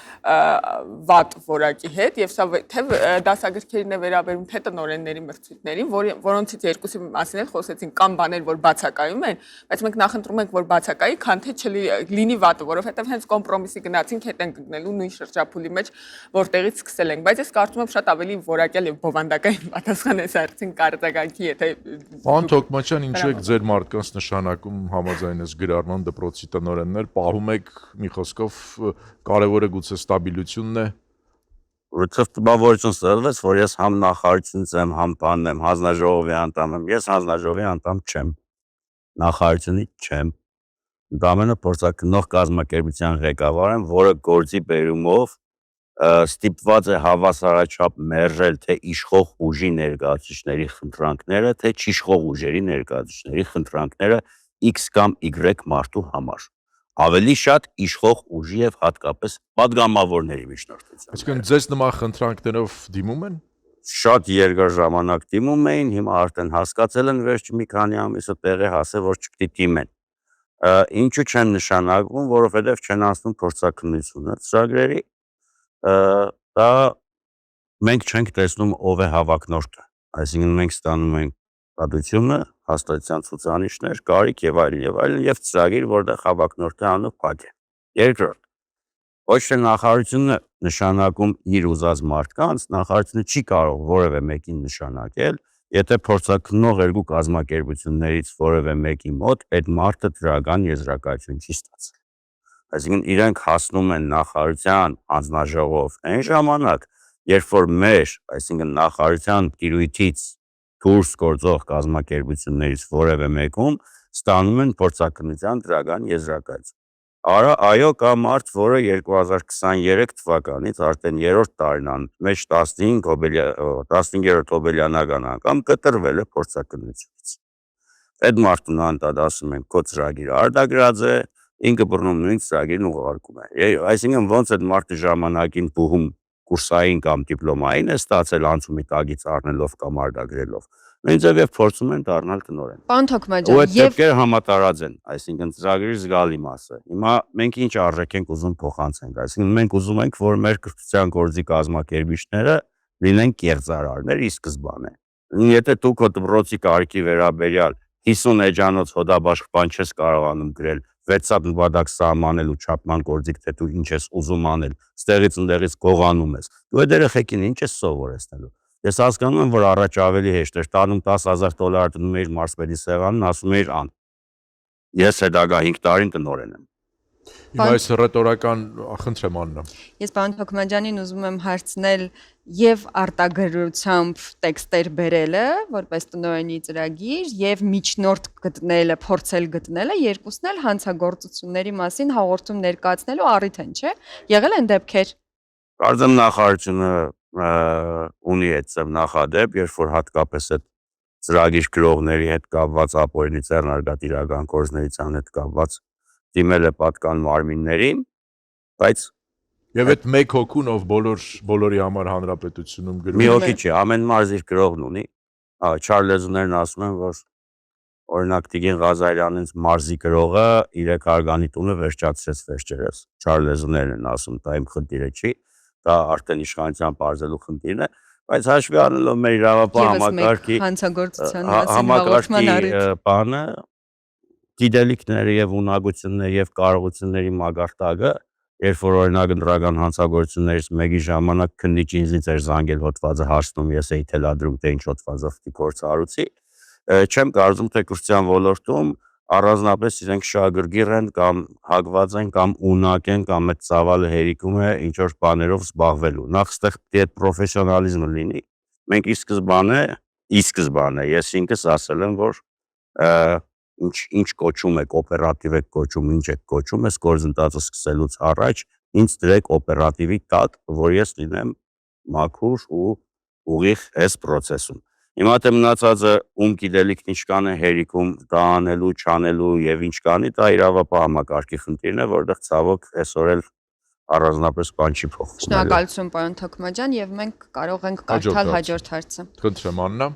վատ որակի հետ, եւ սա թե դասագրքերին է վերաբերում, թե տնօրենների մրցույթներին, որոնցից երկուսի մասին էլ խոսեցին, կամ բաներ, որ բացակայում են, բայց մենք նախընտրում ենք, որ բացակայի, քան թե չլինի վատը, որովհետև հենց կոմպրոմիսի գնացինք հետ ենք գտնելու նույն շրջափուլի մեջ, որտեղից սկսել ենք, բայց ես կարծում եմ շատ ավելի որակյալ եւ բովանդակային պատասխան է սարցին կարտագանքի, եթե Պարոն Թոքմաջյան, ինչու եք ձեր մարդկանց նշանակում համաձայնես գրառման դպրոցի տնօրեններ, պահում եք մի խոսքով կարևորը գուցե ստաբիլությունն է։ Որովհետև տպավորություն ստեղծվեց, որ ես համ նախարարությունից եմ, համ բանն եմ, հանձնաժողովի անդամ եմ, ես հանձնաժողովի անդամ չեմ, նախարարությունից չեմ, ընդամենը փորձաքննող կազմակերպության ղեկավար եմ, որը գործի բերումով ստիպված է հավասարաչափ մերժել թե իշխող ուժի ներկայացուցիչների խնդրանքները, թե չիշխող ուժերի ներկայացուցիչների խնդրանքները X կամ Y մարդու համար։ Ավելի շատ իշխող ուժի եւ հատկապես падգամավորների միջնորդությամբ։ Այսինքն ձեզ նման խնդրանքներով դիմում են։ Շատ երկար ժամանակ դիմում էին, հիմա արդեն հասկացել են վերջ մի քանի ամիսը տեղի հասել, որ չպետք է դիմեն։ Ինչու չեն նշանակվում, որովհետև չեն անցնում փորձաքննությունը ծրագրերի, դա մենք չենք տեսնում ով է հավակնորդը, այսինքն մենք ստանում ենք պատմությունը, հաստատության ցուցանիշներ, կարիք եւ այլն եւ ծրագիր, որտեղ հավակնորդը անով փակ է։ Երկրորդ, ոչ թե նախարարությունը նշանակում իր ուզած մարդկանց, նախարարությունը չի կարող որևէ մեկին նշանակել, եթե փորձաքննող երկու կազմակերպություններից որևէ մեկի մոտ այդ մարդը դրական եզրակացություն չի ստացել։ Այսինքն իրենք հասնում են նախարարության հանձնաժողով այն ժամանակ, երբ որ մեր, այսինքն նախարարության տիրույթից դուրս գործող կազմակերպություններից որևէ մեկում ստանում են փորձաքննության դրական եզրակացություն։ Այո, կա մարդ, որը 2023 թվականից արդեն 3-րդ տարին մեջ 15-րդ հոբելյանական անգամ կտրվել է փորձաքննությունից։ Այդ մարդուն անդադ ասում են քո ծրագիրը արտագրած է, ինքը բռնում նույն ծրագիրն ուղարկում է։ Այսինքն ոնց այդ մարդը ժամանակին բուհում կուրսային կամ դիպլոմային է ստացել անցումի տագից առնելով կամ արտագրելով։ Նույնպես եւ փորձում են դառնալ տնօրեն։ Պարոն Թոքմաջյան, Ու այդ դեպքերը համատարած են, այսինքն ծրագրի զգալի մասը։ Հիմա մենք ինչ արժեք ենք ուզում փոխանցենք, այսինքն մենք ուզում ենք, որ մեր կրթության գործի կազմակերպիչները լինեն կեղծարարներ ի սկզբանե։ Եթե դու քո դպրոցի կարգի վերաբերյալ 50 էջանոց հոդաբաշխ բան չես կարողանում գրել, 6 նպատակ սահմանել ու չափման գործիք, թե դու ինչ ես ուզում անել, ստեղից ընդեղից գողանում ես։ Դու այդ երեխեքին ինչ ես սովորեցնելու։ Ես հասկանում եմ, որ առաջ ավելի հեշտ էր, տանում $10,000 դնում էիր մարզպետի սեղանին, ասում էիր ան։ Ես հետագա 5 տարին տնօրեն եմ։ Հիմա այս ռետորական խնդրեմ Աննա։ Ես պարոն Թոքմաջյանին ուզում եմ հարցնել եւ արտագրությամբ տեքստեր բերելը, որպես տնօրենի ծրագիր, եւ միջնորդ գտնելը, փորձել գտնելը, երկուսն էլ հանցագործությունների մասին հաղորդում ներկայացնելու առիթ են, չէ՞։ Եղել են դեպքեր։ Կարծեմ նախարարությունը ունի այդ նախադեպ, երբ որ հատկապես այդ ծրագիր գրողների հետ կապված ապօրինի ձեռնարկատիրական գործունեության հետ կապված դիմել է պատկան մարմիններին, բայց Եվ այդ մեկ հոգուն, ով բոլորի համար հանրապետությունում գրում մի է։ հոգի չի, ամեն մարզ իր գրողն ունի։ Չարլեզուներն ասում են, որ օրինակ Տիգին Ղազարյանից մարզի գրողը իր հարգանի տունը վերջացրեց վերջերս։ Չարլեզուներն են ասում, դա իմ խնդիրը չի, դա արդեն իշխանության բարձելու խնդիրն է, բայց հաշվի առնելով մեր իրավապահ համակարգի հանցագործության մասին հաղորդման առիթ։ բանը գիտելիքները եւ ունակությունները եւ կարողությունների մագարտակը, երբ որ օրինակ ընդրական հանցագործություններից մեկի ժամանակ քննիչ ինձնից էր զանգել հոդվածը հասնում, ես էի թելադրում, թե ինչ հոդվածով պիտի գործարուցի, չեմ կարծում, թե կրթության ոլորտում առանձնապես իրենք շահագրգիռ են կամ հակված են կամ ունակ են կամ այդ ծավալը հերիքում է ինչ որ բաներով զբաղվելու։ Նախ ստեղ պետք է պրոֆեսիոնալիզմը լինի։ Մենք ի սկզբանե ես ինքս ասել եմ, որ ինչ կոչում եք, օպերատիվ եք կոչում, ինչ եք կոչում, այս գործընթացը սկսելուց առաջ ինձ դրեք օպերատիվի տակ, որ ես լինեմ մաքուր ու ուղիղ այս process-ում։ Հիմա թե մնացածը ում գիտելիքն ինչ կան է հերիքում դա անելու, չանելու եւ ինչ կանի, դա իրավապահ համակարգի խնդիրն է, որտեղ ցավոք այսօր էլ առանձնապես բան չի փոխվում։ Շնորհակալություն պարոն Թոքմաջյան եւ մենք կարող ենք կարդալ հաջորդ հարցը։ Խնդրեմ Աննա։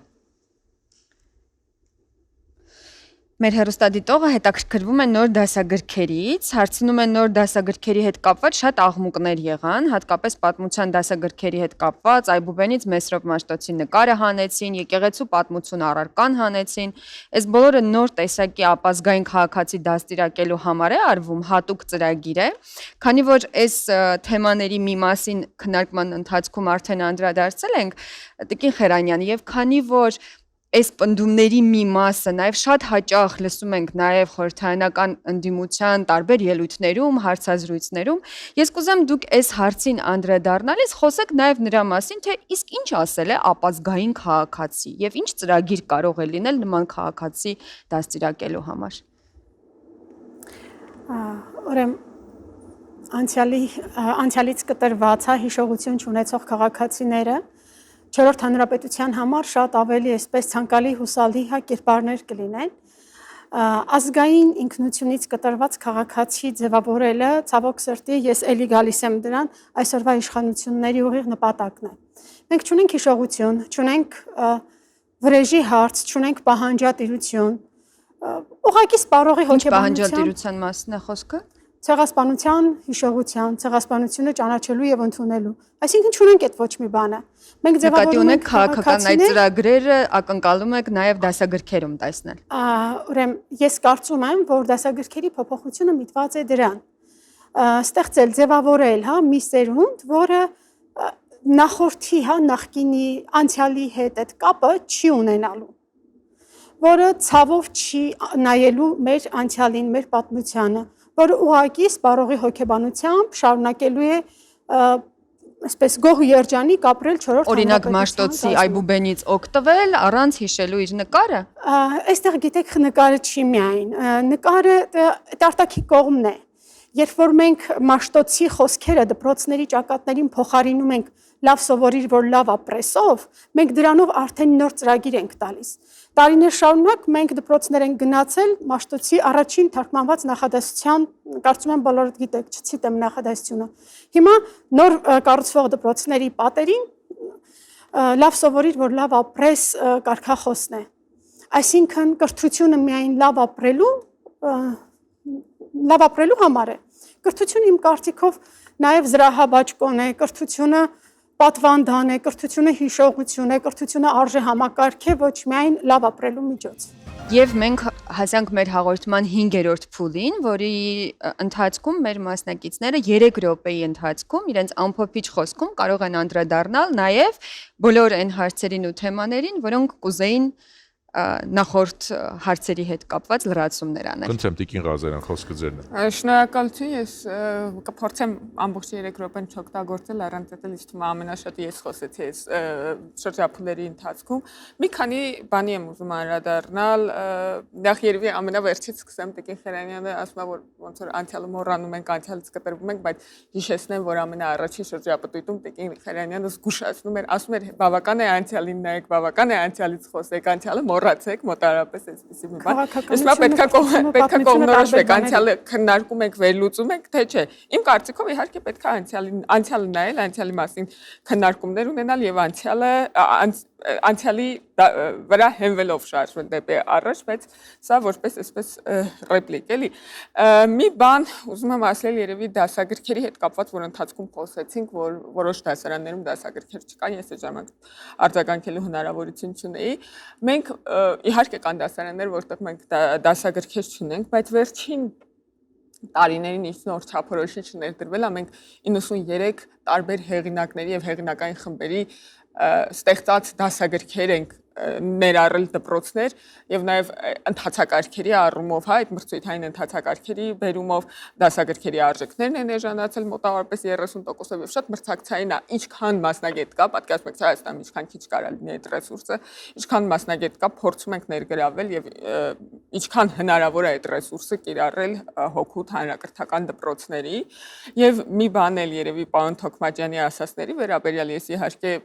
Մեր հեռուստադիտողը հետաքրքրվում է նոր դասագրքերից, հարցնում է նոր դասագրքերի հետ կապված շատ աղմուկներ եղան, հատկապես պատմության դասագրքերի հետ կապված, Այբուբենից Մեսրոպ Մաշտոցի նկարը հանեցին, եկեղեցու պատմություն առարկան հանեցին, այս բոլորը նոր տեսակի ապազգային քաղաքացի դաստիարակելու համար է արվում, հատուկ ծրագիր է, քանի որ այս թեմաների մի մասին քննարկման ընթացքում արդեն անդրադարձել ենք Տիկին Խերանյան եւ քանի որ այս պնդումների մի մասը նաև շատ հաճախ լսում ենք նաև խորհրդարանական ընդդիմության տարբեր ելույթներում, հարցազրույցներում։ Ես կուզեմ դուք այս հարցին անդրադառնալիս խոսեք նաև նրա մասին, թե իսկ ինչ ասել է ապազգային քաղաքացի եւ ինչ ծրագիր կարող է լինել նման քաղաքացի դաստիարակելու համար։ Ուրեմն անցյալից կտրված հիշողություն ունեցող քաղաքացիները Չորրորդ հանրապետության համար շատ ավելի այսպես ցանկալի հուսալի կերպարներ կլինեն։ Ազգային ինքնությունից կտրված քաղաքացի ձևավորելը ցավոք սրտի ես էլի գալիս եմ դրան այսօրվա իշխանությունների ուղիղ նպատակն է։ Մենք չունենք հիշողություն, չունենք վրեժի հարց, չունենք պահանջատիրություն։ Ուղղակի սպառողի պահանջատիրության մասն է խոսքը։ Ցեղասպանության հիշողության, ցեղասպանությունը ճանաչելու եւ ընդունելու։ Այսինքն չունենք այդ ոչ մի բանը։ Մենք ձևավորում ենք քաղաքական այդ ծրագրերը ակնկալում եք նաեւ դասագրքերում տեսնել։ Ուրեմն ես կարծում եմ, որ դասագրքերի փոփոխությունը միտված է դրան։ Ստեղծել, ձևավորել, մի սերունդ, որը նախորդի, նախկինի, անցյալի հետ այդ կապը չի ունենալու, որը ցավով չի նայելու մեր անցյալին, մեր պատմությանը, որը ուղղակի սպառողի հոգեբանությամբ շարունակելու է այսպես գող երջանիկ ապրել 4-րդ օրինակ Մաշտոցի Այբուբենից օգտվել առանց հիշելու իր նկարը։ Այստեղ գիտեք նկարը չի միայն, նկարը արտաքի կողմն է։ Երբ որ մենք Մաշտոցի խոսքերը դպրոցների ճակատներին փոխարինում ենք լավ սովորիր, որ լավ ապրեսով, մենք դրանով արդեն նոր ծրագիր ենք տալիս։ Տարիներ շարունակ մենք դպրոցներ ենք գնացել Մաշտոցի առաջին թարգմանված նախադասության, կարծում եմ բոլորդ գիտեք, չցիտեմ նախադասությունը։ Հիմա նոր կառուցվող դպրոցների պատերին լավ սովորիր, որ լավ ապրես կարգախոսն է։ Այսինքն կրթությունը միայն լավ ապրելու համար է։ Կրթությունը իմ կարծիքով նաև զրահաբաճկոն է, կրթությունը պատվանդան է, կրթությունը հիշողություն է, կրթությունը արժե համակարգ է, ոչ միայն լավ ապրելու միջոց։ Եվ մենք հասանք մեր հաղորդման 5-րդ փուլին, որի ընթացքում մեր մասնակիցները 3 րոպեի ընթացքում իրենց ամփոփիչ խոսքում կարող են անդրադառնալ նաև բոլոր այն հարցերին ու թեմաներին, որոնք կուզեին նախորդ հարցերի հետ կապված լրացումներ անել։ Խնդրեմ Տիկին Ղազարյան, խոսքը ձերն է։ Շնորհակալություն, ես կփորձեմ ամբողջ 3 րոպեն չօգտագործել, առանց դա ինձ թվում է ամենաշատը ես խոսեցի այս շրջափուլերի ընթացքում։ Մի քանի բանի եմ ուզում անդրադառնալ, նախ երևի ամենավերջից սկսեմ Տիկին Խերանյանը ասում է, որ ոնց որ անցյալը մոռանում ենք, անցյալից կտրվում ենք, բայց հիշեցնեմ, որ ամենաառաջին շրջապտույտում Տիկին Խերանյանը զգուշացնում էր, ասում էր բավական է անցյալին նայեք, բավական է անցյալից խոսեք, անցյալը մոռացեք, մոտարապես այսպեսի մի բան։ Իսկ պետքա կողմնորոշվեք, անցյալը քննարկում ենք, վերլուծում ենք, թե չէ։ Իմ կարծիքով իհարկե պետքա անցյալը նայել, անցյալի մասին քննարկումներ ունենալ եւ անցյալի վրա հենվելով շարժվել դեպի առաջ, բայց սա որպես այսպես ռեպլիկ էլի։ Մի բան ուզում եմ ասել երևի դասագրքերի հետ կապված, որ ընթացքում խոսեցինք, որ որոշ դասարաններում դասագրքեր չկան, ես այդ ժամանակ արձագանքելու հնարավորություն չունեի։ Մենք իհարկե կան դասարաններ, որտեղ մենք դասագրքեր չունենք, բայց վերջին տարիներին ինչ նոր չափորոշիչ ներդրվել է, մենք 93 տարբեր հեղինակների եւ հեղինակային խմբերի ստեղծած դասագրքեր ենք ներառել դպրոցներ եւ նաեւ ընթացակարգերի առումով, այդ մրցույթային ընթացակարգերի բերումով դասագրքերի արժեքներն են էժանացել մոտավորապես 30%-ով եւ շատ մրցակցային է, ինչքան մասնագետ կա, պատկերացնում եք, Հայաստանում ինչքան քիչ կարա լինի այդ ռեսուրսը, ինչքան մասնագետ կա, փորձում ենք ներգրավել եւ ինչքան հնարավոր է այդ ռեսուրսը կիրառել հոգուտ հանրակրթական դպրոցների եւ մի բան էլ երևի պարոն Թոքմաջյանի ասածների վերաբերյալ ես իհարկե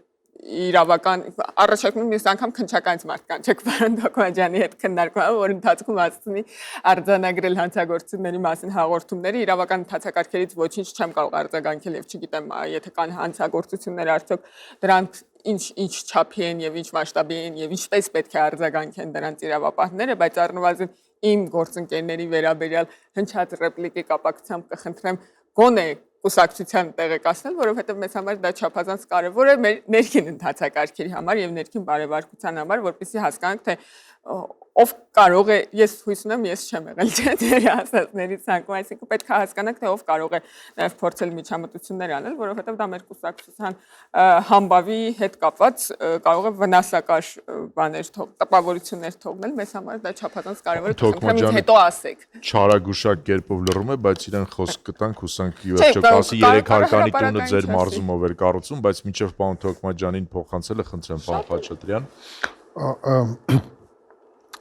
իրավական առաջարկում մյուս անգամ քննչականից մարդկան չեք պարոն Թոքմաջյանի հետ քննարկումը, որ ընթացքում հասցնի արձանագրել հանցագործությունների մասին հաղորդումները, իրավական ընթացակարգերից ոչինչ չեմ կարող արձագանքել եւ չգիտեմ, եթե կան հանցագործություններ, արդյոք դրանք ինչ չափի են եւ ինչ մասշտաբի են եւ ինչպես պետք է արձագանքեն դրանց իրավապահները, բայց առնվազն իմ գործընկերների վերաբերյալ հնչած ռեպլիկի կապակցությամբ կխնդրեմ գոնե կուսակցության տեղեկացնել, որովհետև մեզ համար դա չափազանց կարևոր է մեր ներքին ընթացակարգերի համար եւ ներքին բարեվարկության համար, որպեսզի հասկանանք, թե ով կարող է, ես հույս ունեմ, ես չեմ եղել դեր ասածների ցանկում, այսինքն պետք է հասկանանք, թե ով կարող է նաեւ փորձել միջամտություններ անել, որովհետև դա մեր կուսակցության համբավի հետ կապված կարող է վնասակար բաներ տպավորություններ թողնել, մեզ համար դա չափազանց կարևոր է, քննարկումից հետո ասեք։ Չարագուշակ կերպով լռում է, բայց իրեն խոսք կտանք, հուսանք ի վերջո կասի 3 հարկանի տունը ձեր մարզումով էր կառուցում, բայց մինչև պարոն Թոքմաջյանին փոխանցելը խնդրեմ պարոն Խաչատրյան։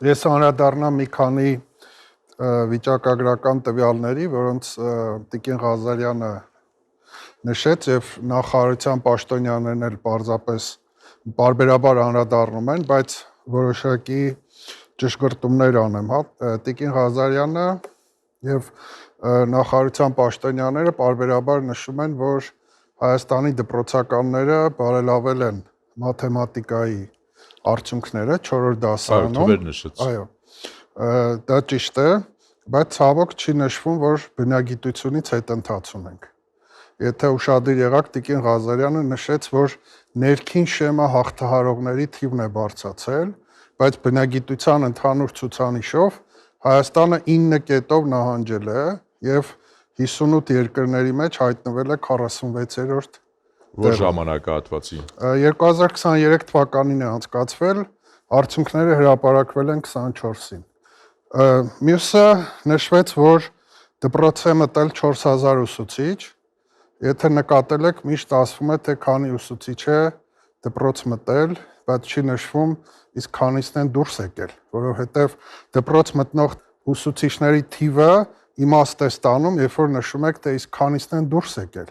Ես անդրադառնամ մի քանի վիճակագրական տվյալների, որոնց Տիկին Ղազարյանը նշեց եւ նախարարության պաշտոնյաներն էլ պարզապես բարբերաբար անդրադառնում են, բայց որոշակի ճշգրտումներ անեմ, հա, Տիկին Ղազարյանը եւ նախարարության պաշտոնյաները բարբերաբար նշում են, որ Հայաստանի դպրոցականները բարելավել են մաթեմատիկայի արդյունքները 4-րդ դասարանում։ Այո, դա ճիշտ է, բայց ցավոք չի նշվում, որ բնագիտությունից հետընթաց ունենք։ Եթե ուշադիր եղաք, Տիկին Ղազարյանը նշեց, որ ներքին շեմա հաղթահարողների թիվն է բարձրացել, բայց բնագիտության ընդհանուր ցուցանիշով Հայաստանը 9 կետով նահանջել է եւ 58 երկրների մեջ հայտնվել է 46-րդ Որ ժամանակահատվածի 2023 թվականին է անցկացվել, արդյունքները հրապարակվել են 24-ին։ Մյուսը նշվեց, որ դպրոց է մտել 4000 ուսուցիչ, եթե նկատել եք, միշտ ասվում է, թե քանի ուսուցիչ է դպրոց մտել, բայց չի նշվում, իսկ քանիսն են դուրս եկել, որովհետև դպրոց մտնող ուսուցիչների թիվը իմաստ է ստանում, երբ որ նշում եք, թե իսկ քանիսն են դուրս եկել։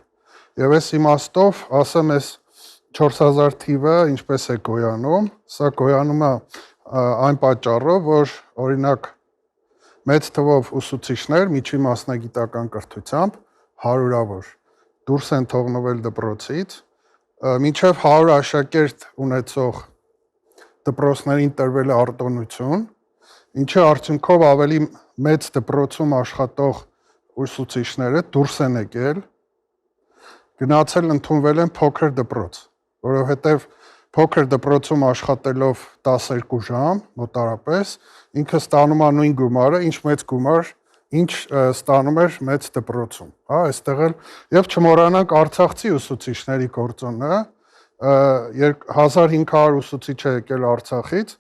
Եվ այս իմաստով, ասեմ, այս 4000 թիվը ինչպես է գոյանում, սա գոյանում է այն պատճառով, որ օրինակ մեծ թվով ուսուցիչներ միջին մասնագիտական կրթությամբ 100-ավոր դուրս են թողնվել դպրոցից, մինչև 100 աշակերտ ունեցող դպրոցներին տրվել է արտոնություն, ինչի արդյունքով ավելի մեծ դպրոցում աշխատող ուսուցիչները դուրս են եկել, գնացել ընդունվել են փոքր դպրոց, որովհետև փոքր դպրոցում աշխատելով 12 ժամ մոտարապես, ինքը ստանում է նույն գումարը, ինչ մեծ գումար, ինչ ստանում էր մեծ դպրոցում, հա, այստեղ էլ եւ չմոռանանք Արցախցի ուսուցիչների գործոնը, 1500 ուսուցիչ է եկել Արցախից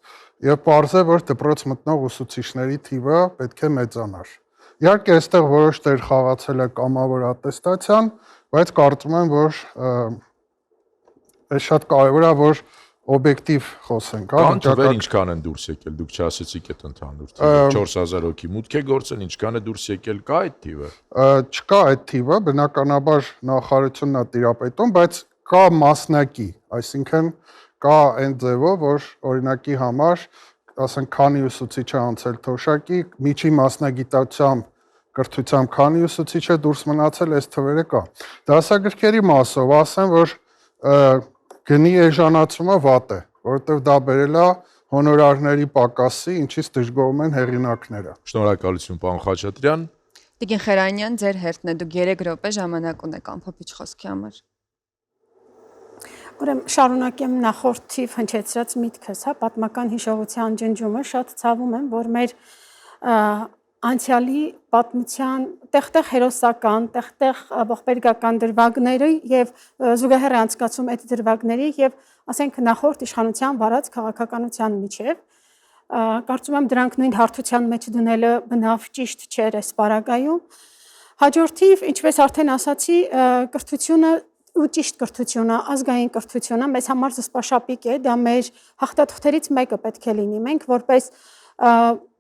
եւ պարզ է, որ դպրոց մտնող ուսուցիչների թիվը պետք է մեծանար։ Իհարկե, այստեղ որոշ դեր խաղացել է կամավոր ատեստացիան, բայց կարծում եմ, որ այս շատ կարևոր է, որ օբյեկտիվ խոսենք, հա, Կան թվեր ինչքան են դուրս եկել, դուք չասեցիք այդ ընդհանուր թիվը, 4000 հոգի մուտք է գործել, ինչքան է դուրս եկել, կա այդ թիվը։ Չկա այդ թիվը, բնականաբար նախարարությունն է տիրապետում, բայց կա մասնակի, այսինքն կա այն ձևով, որ օրինակի համար, ասենք, քանի ուսուցիչ է անցել թոշակի, միջին մասնագիտությամբ կրթությամբ քանի ուսուցիչ է դուրս մնացել, այս թվերը կա։ Դասագրքերի մասով ասեմ, որ գնի էժանացումը վատ է, որովհետև դա բերել է հոնորարների պակասի, ինչից դժգոհում են հեղինակները։ Շնորհակալություն, պարոն Խաչատրյան։ Տիկին Խերանյան, ձեր հերթն է, դուք 3 րոպե ժամանակ ունեք ամփոփիչ խոսքի համար։ Ուրեմն շարունակեմ նախորդ թիվ հնչեցրած միտքս, հա, պատմական հիշողության ջնջումը, շատ ցավում եմ, որ մեր անցյալի պատմության տեղ-տեղ հերոսական, տեղ-տեղ ողբերգական դրվագները եւ զուգահեռ է անցկացում այդ դրվագների եւ ասենք նախորդ իշխանության վարած քաղաքականության միջև կարծում եմ դրանք նույն հարթության մեջ դնելը բնավ ճիշտ չէր այս պարագայում։ Հաջորդիվ, ինչպես արդեն ասացի, կրթությունը ու ճիշտ կրթությունը, ազգային կրթությունը մեզ համար զսպաշապիկ է, դա մեր հաղթաթղթերից մեկը պետք է լինի։ Մենք որպես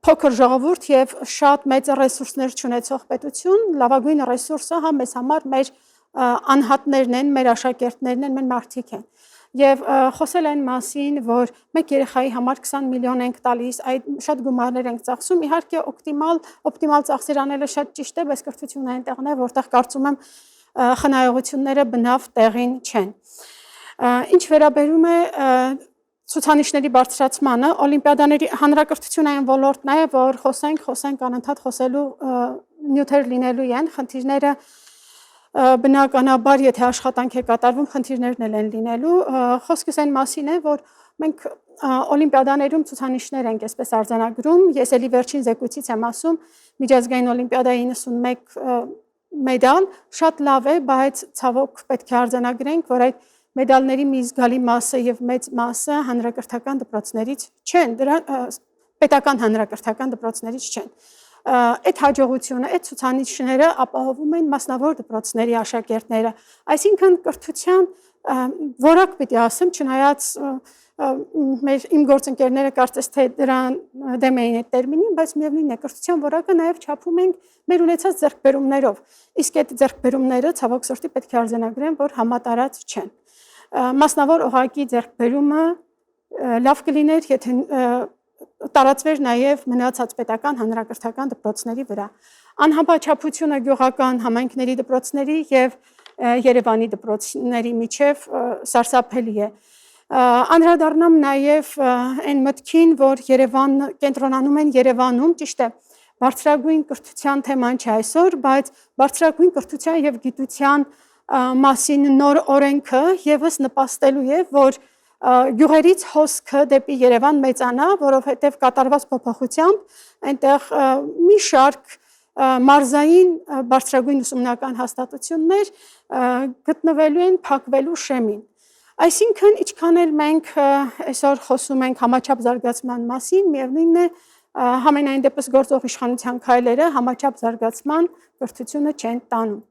փոքր ժողովուրդ եւ շատ մեծ ռեսուրսներ չունեցող պետություն, լավագույն ռեսուրսը հա մեզ համար մեր անհատներն են, մեր աշակերտներն են, մեր մարդիկ են։ եւ խոսել այն մասին, որ մեկ երեխայի համար 20 միլիոն ենք տալիս, այդ շատ գումարներ ենք ծախսում, իհարկե օպտիմալ ծախսեր անելը շատ ճիշտ է, բայց կրթությունը այնտեղն է, որտեղ կարծում եմ խնայողությունները բնավ տեղին չեն։ Ինչ վերաբերում է ցուցանիշների բարձրացմանը, օլիմպիադաների հանրակրթությունային ոլորտն է, որ խոսենք անընդհատ խոսելու նյութեր լինելու են, խնդիրները բնականաբար, եթե աշխատանք է կատարվում, խնդիրներն են լինելու։ Խոսքս այն մասին է, որ մենք օլիմպիադաներում ցուցանիշներ ենք այսպես արձանագրում, ես էլի վերջին զեկույցից եմ ասում, միջազգային օլիմպիադայի 91 մեդալ, շատ լավ է, բայց ցավոք պետք է արձանագրենք, որ այդ մեդալների մի զգալի մասը եւ մեծ մասը հանրակրթական դպրոցներից չեն, պետական հանրակրթական դպրոցներից չեն։ Այդ հաջողությունը, այդ ցուցանիշները ապահովում են մասնավոր դպրոցների աշակերտները։ Այսինքն կրթության որակ պիտի ասեմ, չնայած իմ գործընկերները կարծես թե դրան դեմ էին այդ տերմինին, բայց միևնույն է, կրթության որակը նաև չափում ենք մեր ունեցած ձեռքբերումներով։ Իսկ այդ ձեռքբերումները ցավոք սրտի պետք է արձանագրեն, որ համատարած չեն։ Մասնավոր օղակի ձեռքբերումը լավ կլիներ, եթե տարածվեր նաև մնացած պետական հանրակրթական դպրոցների վրա։ Անհապաչափությունը գյուղական համայնքների դպրոցների եւ Երևանի դպրոցների միջև սարսափելի է։ Անդրադառնամ նաև այն մտքին, որ կենտրոնանում են Երևանում, ճիշտ է, բարձրագույն կրթության թեման չէ այսօր, բայց բարձրագույն կրթության եւ գիտության մասին նոր օրենքը եւս նպաստելու է, որ գյուղերից հոսքը դեպի Երևան մեծանա, որովհետև կատարված փոփոխությամբ այնտեղ մի շարք մարզային բարձրագույն ուսումնական հաստատություններ գտնվելու են փակվելու շեմին։ Այսինքն, ինչքան էլ մենք այսօր խոսում ենք համաչափ զարգացման մասին, միևնույնն է, համենայն դեպս գործող իշխանության քայլերը համաչափ զարգացման կրթությունը չեն տանում։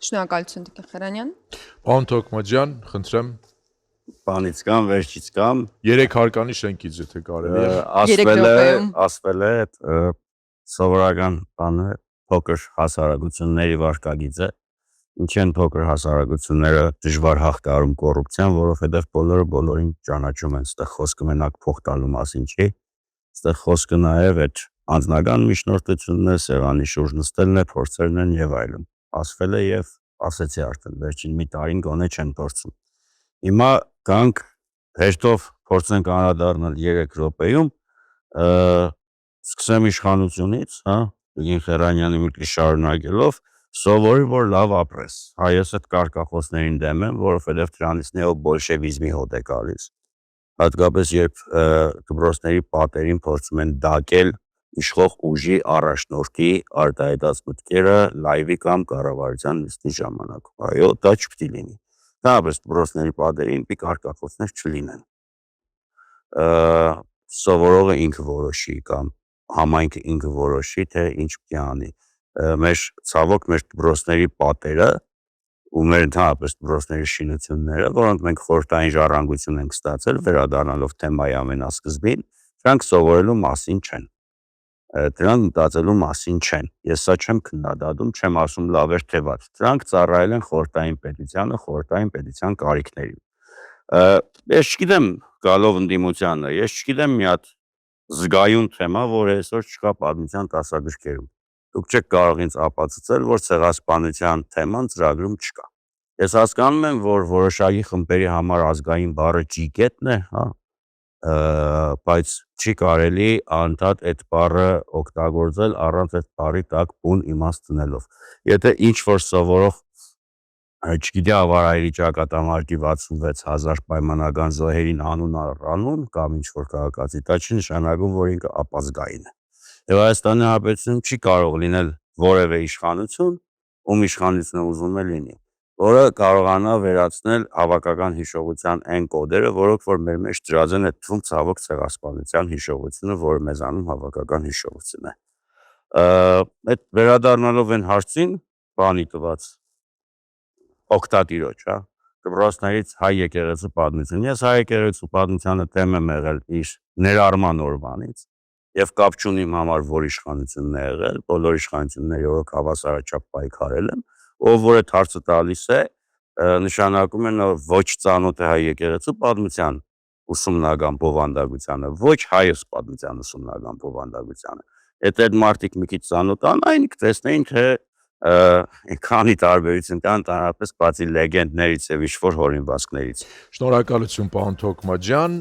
Շնորհակալություն Տիկին Խերանյան։ Պարոն Թոքմաջյան, խնդրեմ Բանից կամ վերջից կամ 3 հարկանի շենքից, եթե կարելի է։ ասվել է սովորական բանը փոքր հասարակությունների վարկագիծը, ինչ են փոքր հասարակությունները դժվար հաղթարում կոռուպցիան, որովհետև բոլորին ճանաչում են, այստեղ խոսքը մենակ փող տալու մասին չի, այստեղ խոսքը նաև այդ անձնական միջնորդությունն է, սեղանի շուրջ նստելն է, փորձերն են եւ այլն։ Ասվել է եւ ասեցի արդեն, վերջին մի տարին գոնե չեն փորձում։ Հիմա գանք հեշտով փորձենք անդրադառնալ 3 րոպեում, սկսեմ իշխանությունից, հա, Տիկին Խերանյանի միտքը շարունակելով, սովորի որ լավ ապրես։ Ես այդ կարկախոսներին դեմ եմ, որովհետև դրանից նեոբոլշևիզմի հոտ է գալիս։ Հատկապես երբ դպրոցների պատերին փորձում են դակել իշխող ուժի առաջնորդի արտահայտած մտքերը լայվի կամ կառավարության նիստի ժամանակ։ Այո, դա չպետք է լինի։ Դրանից դպրոցների պատերին պիտի կարկախոսներ չլինեն։ Սովորողը ինքը որոշի կամ համայնքը ինքը որոշի, թե ինչ պիտի անի։ Ցավոք մեր դպրոցների պատերը ու մեր ընդհանրապես դպրոցների շինությունները, որոնք մենք խորհրդային ժառանգություն ենք ստացել, վերադառնալով թեմայի ամենասկզբին, դրանք սովորելու մասին չեն։ Դրանք մտածելու մասին չեն։ Ես սա չեմ քննադատում, չեմ ասում լավ էր թե վատ։ Դրանք ծառայել են խորհրդային պետությանը, խորհրդային պետության կարիքներին։ Ես չգիտեմ գալով ընդդիմությանը, ես չգիտեմ մի հատ զգայուն թեմա, որը այսօր չկա պատմության դասագրքերում։ Դուք չեք կարող ինձ ապացուցել, որ ցեղասպանության թեման ծրագրում չկա։ Ես հասկանում եմ, որ որոշակի խմբերի համար ազգային բառը ջիգետն է, հա, բայց չի կարելի անդադ այդ բառը օգտագործել առանց այդ բառի տակ բուն իմաստ դնելով։ Եթե ինչ որ սովորող, չգիտի ավարայրի ճակատամարտի 66,000 պայմանական զոհերին անուն առանուն կամ ինչ որ քաղաքացի, դա չի նշանակում, որ ինքը ապազգային է։ Եվ Հայաստանի Հանրապետությունում չի կարող լինել որևէ իշխանություն, ում իշխանությունը ուզում է լինի, որը կարողանա վերացնել հավաքական հիշողության այն կոդերը, որոնք որ մեր մեջ դրած են, այդ թվում ցավոք ցեղասպանության հիշողությունը, որը մեզանում հավաքական հիշողություն է։ Այդ վերադառնալով այն հարցին, բանի տված օկտատիրոջ, հա, դպրոցներից հայ եկեղեցու պատմություն։ Ես հայ եկեղեցու պատմությանը դեմ եմ եղել իր ներառման օրվանից եւ կապ չունի իմ համար որ իշխանությունն է եղել, բոլոր իշխանությունները որոնք հավասարաչափ պայքարել են, ով որ այդ հարցը տալիս է, նշանակում է նոր ոչ ծանոթ է հայ եկեղեցու պատմության ուսումնական բովանդակությանը, ոչ հայոց պատմության ուսումնական բովանդակությանը։ Եթե այդ մարդիկ մի քիչ ծանոթանային, կտեսնեին, թե քանի տարբերություն կան ընդհանրապես բացի լեգենդներից եւ ինչ-որ հորինվածքներից։ Շնորհակալություն պարոն Թոքմաջյան,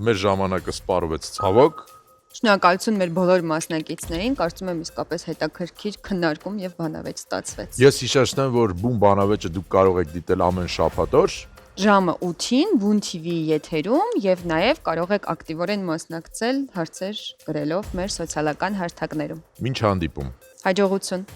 մեր ժամանակը սպառվեց ցավոք։ Շնորհակալություն մեր բոլոր մասնակիցներին, կարծում եմ իսկապես հետաքրքիր քննարկում եւ բանավեճ ստացվեց։ Ես հիշեցնեմ, որ բուն բանավեճը դուք կարող եք դիտել ամեն շաբաթ Ժամը 8-ին Բուն TV-ի եթերում եւ նաեւ կարող եք ակտիվորեն մասնակցել հարցեր գրելով մեր սոցիալական հարթակներում։ Մինչ հանդիպում։ Հաջողություն։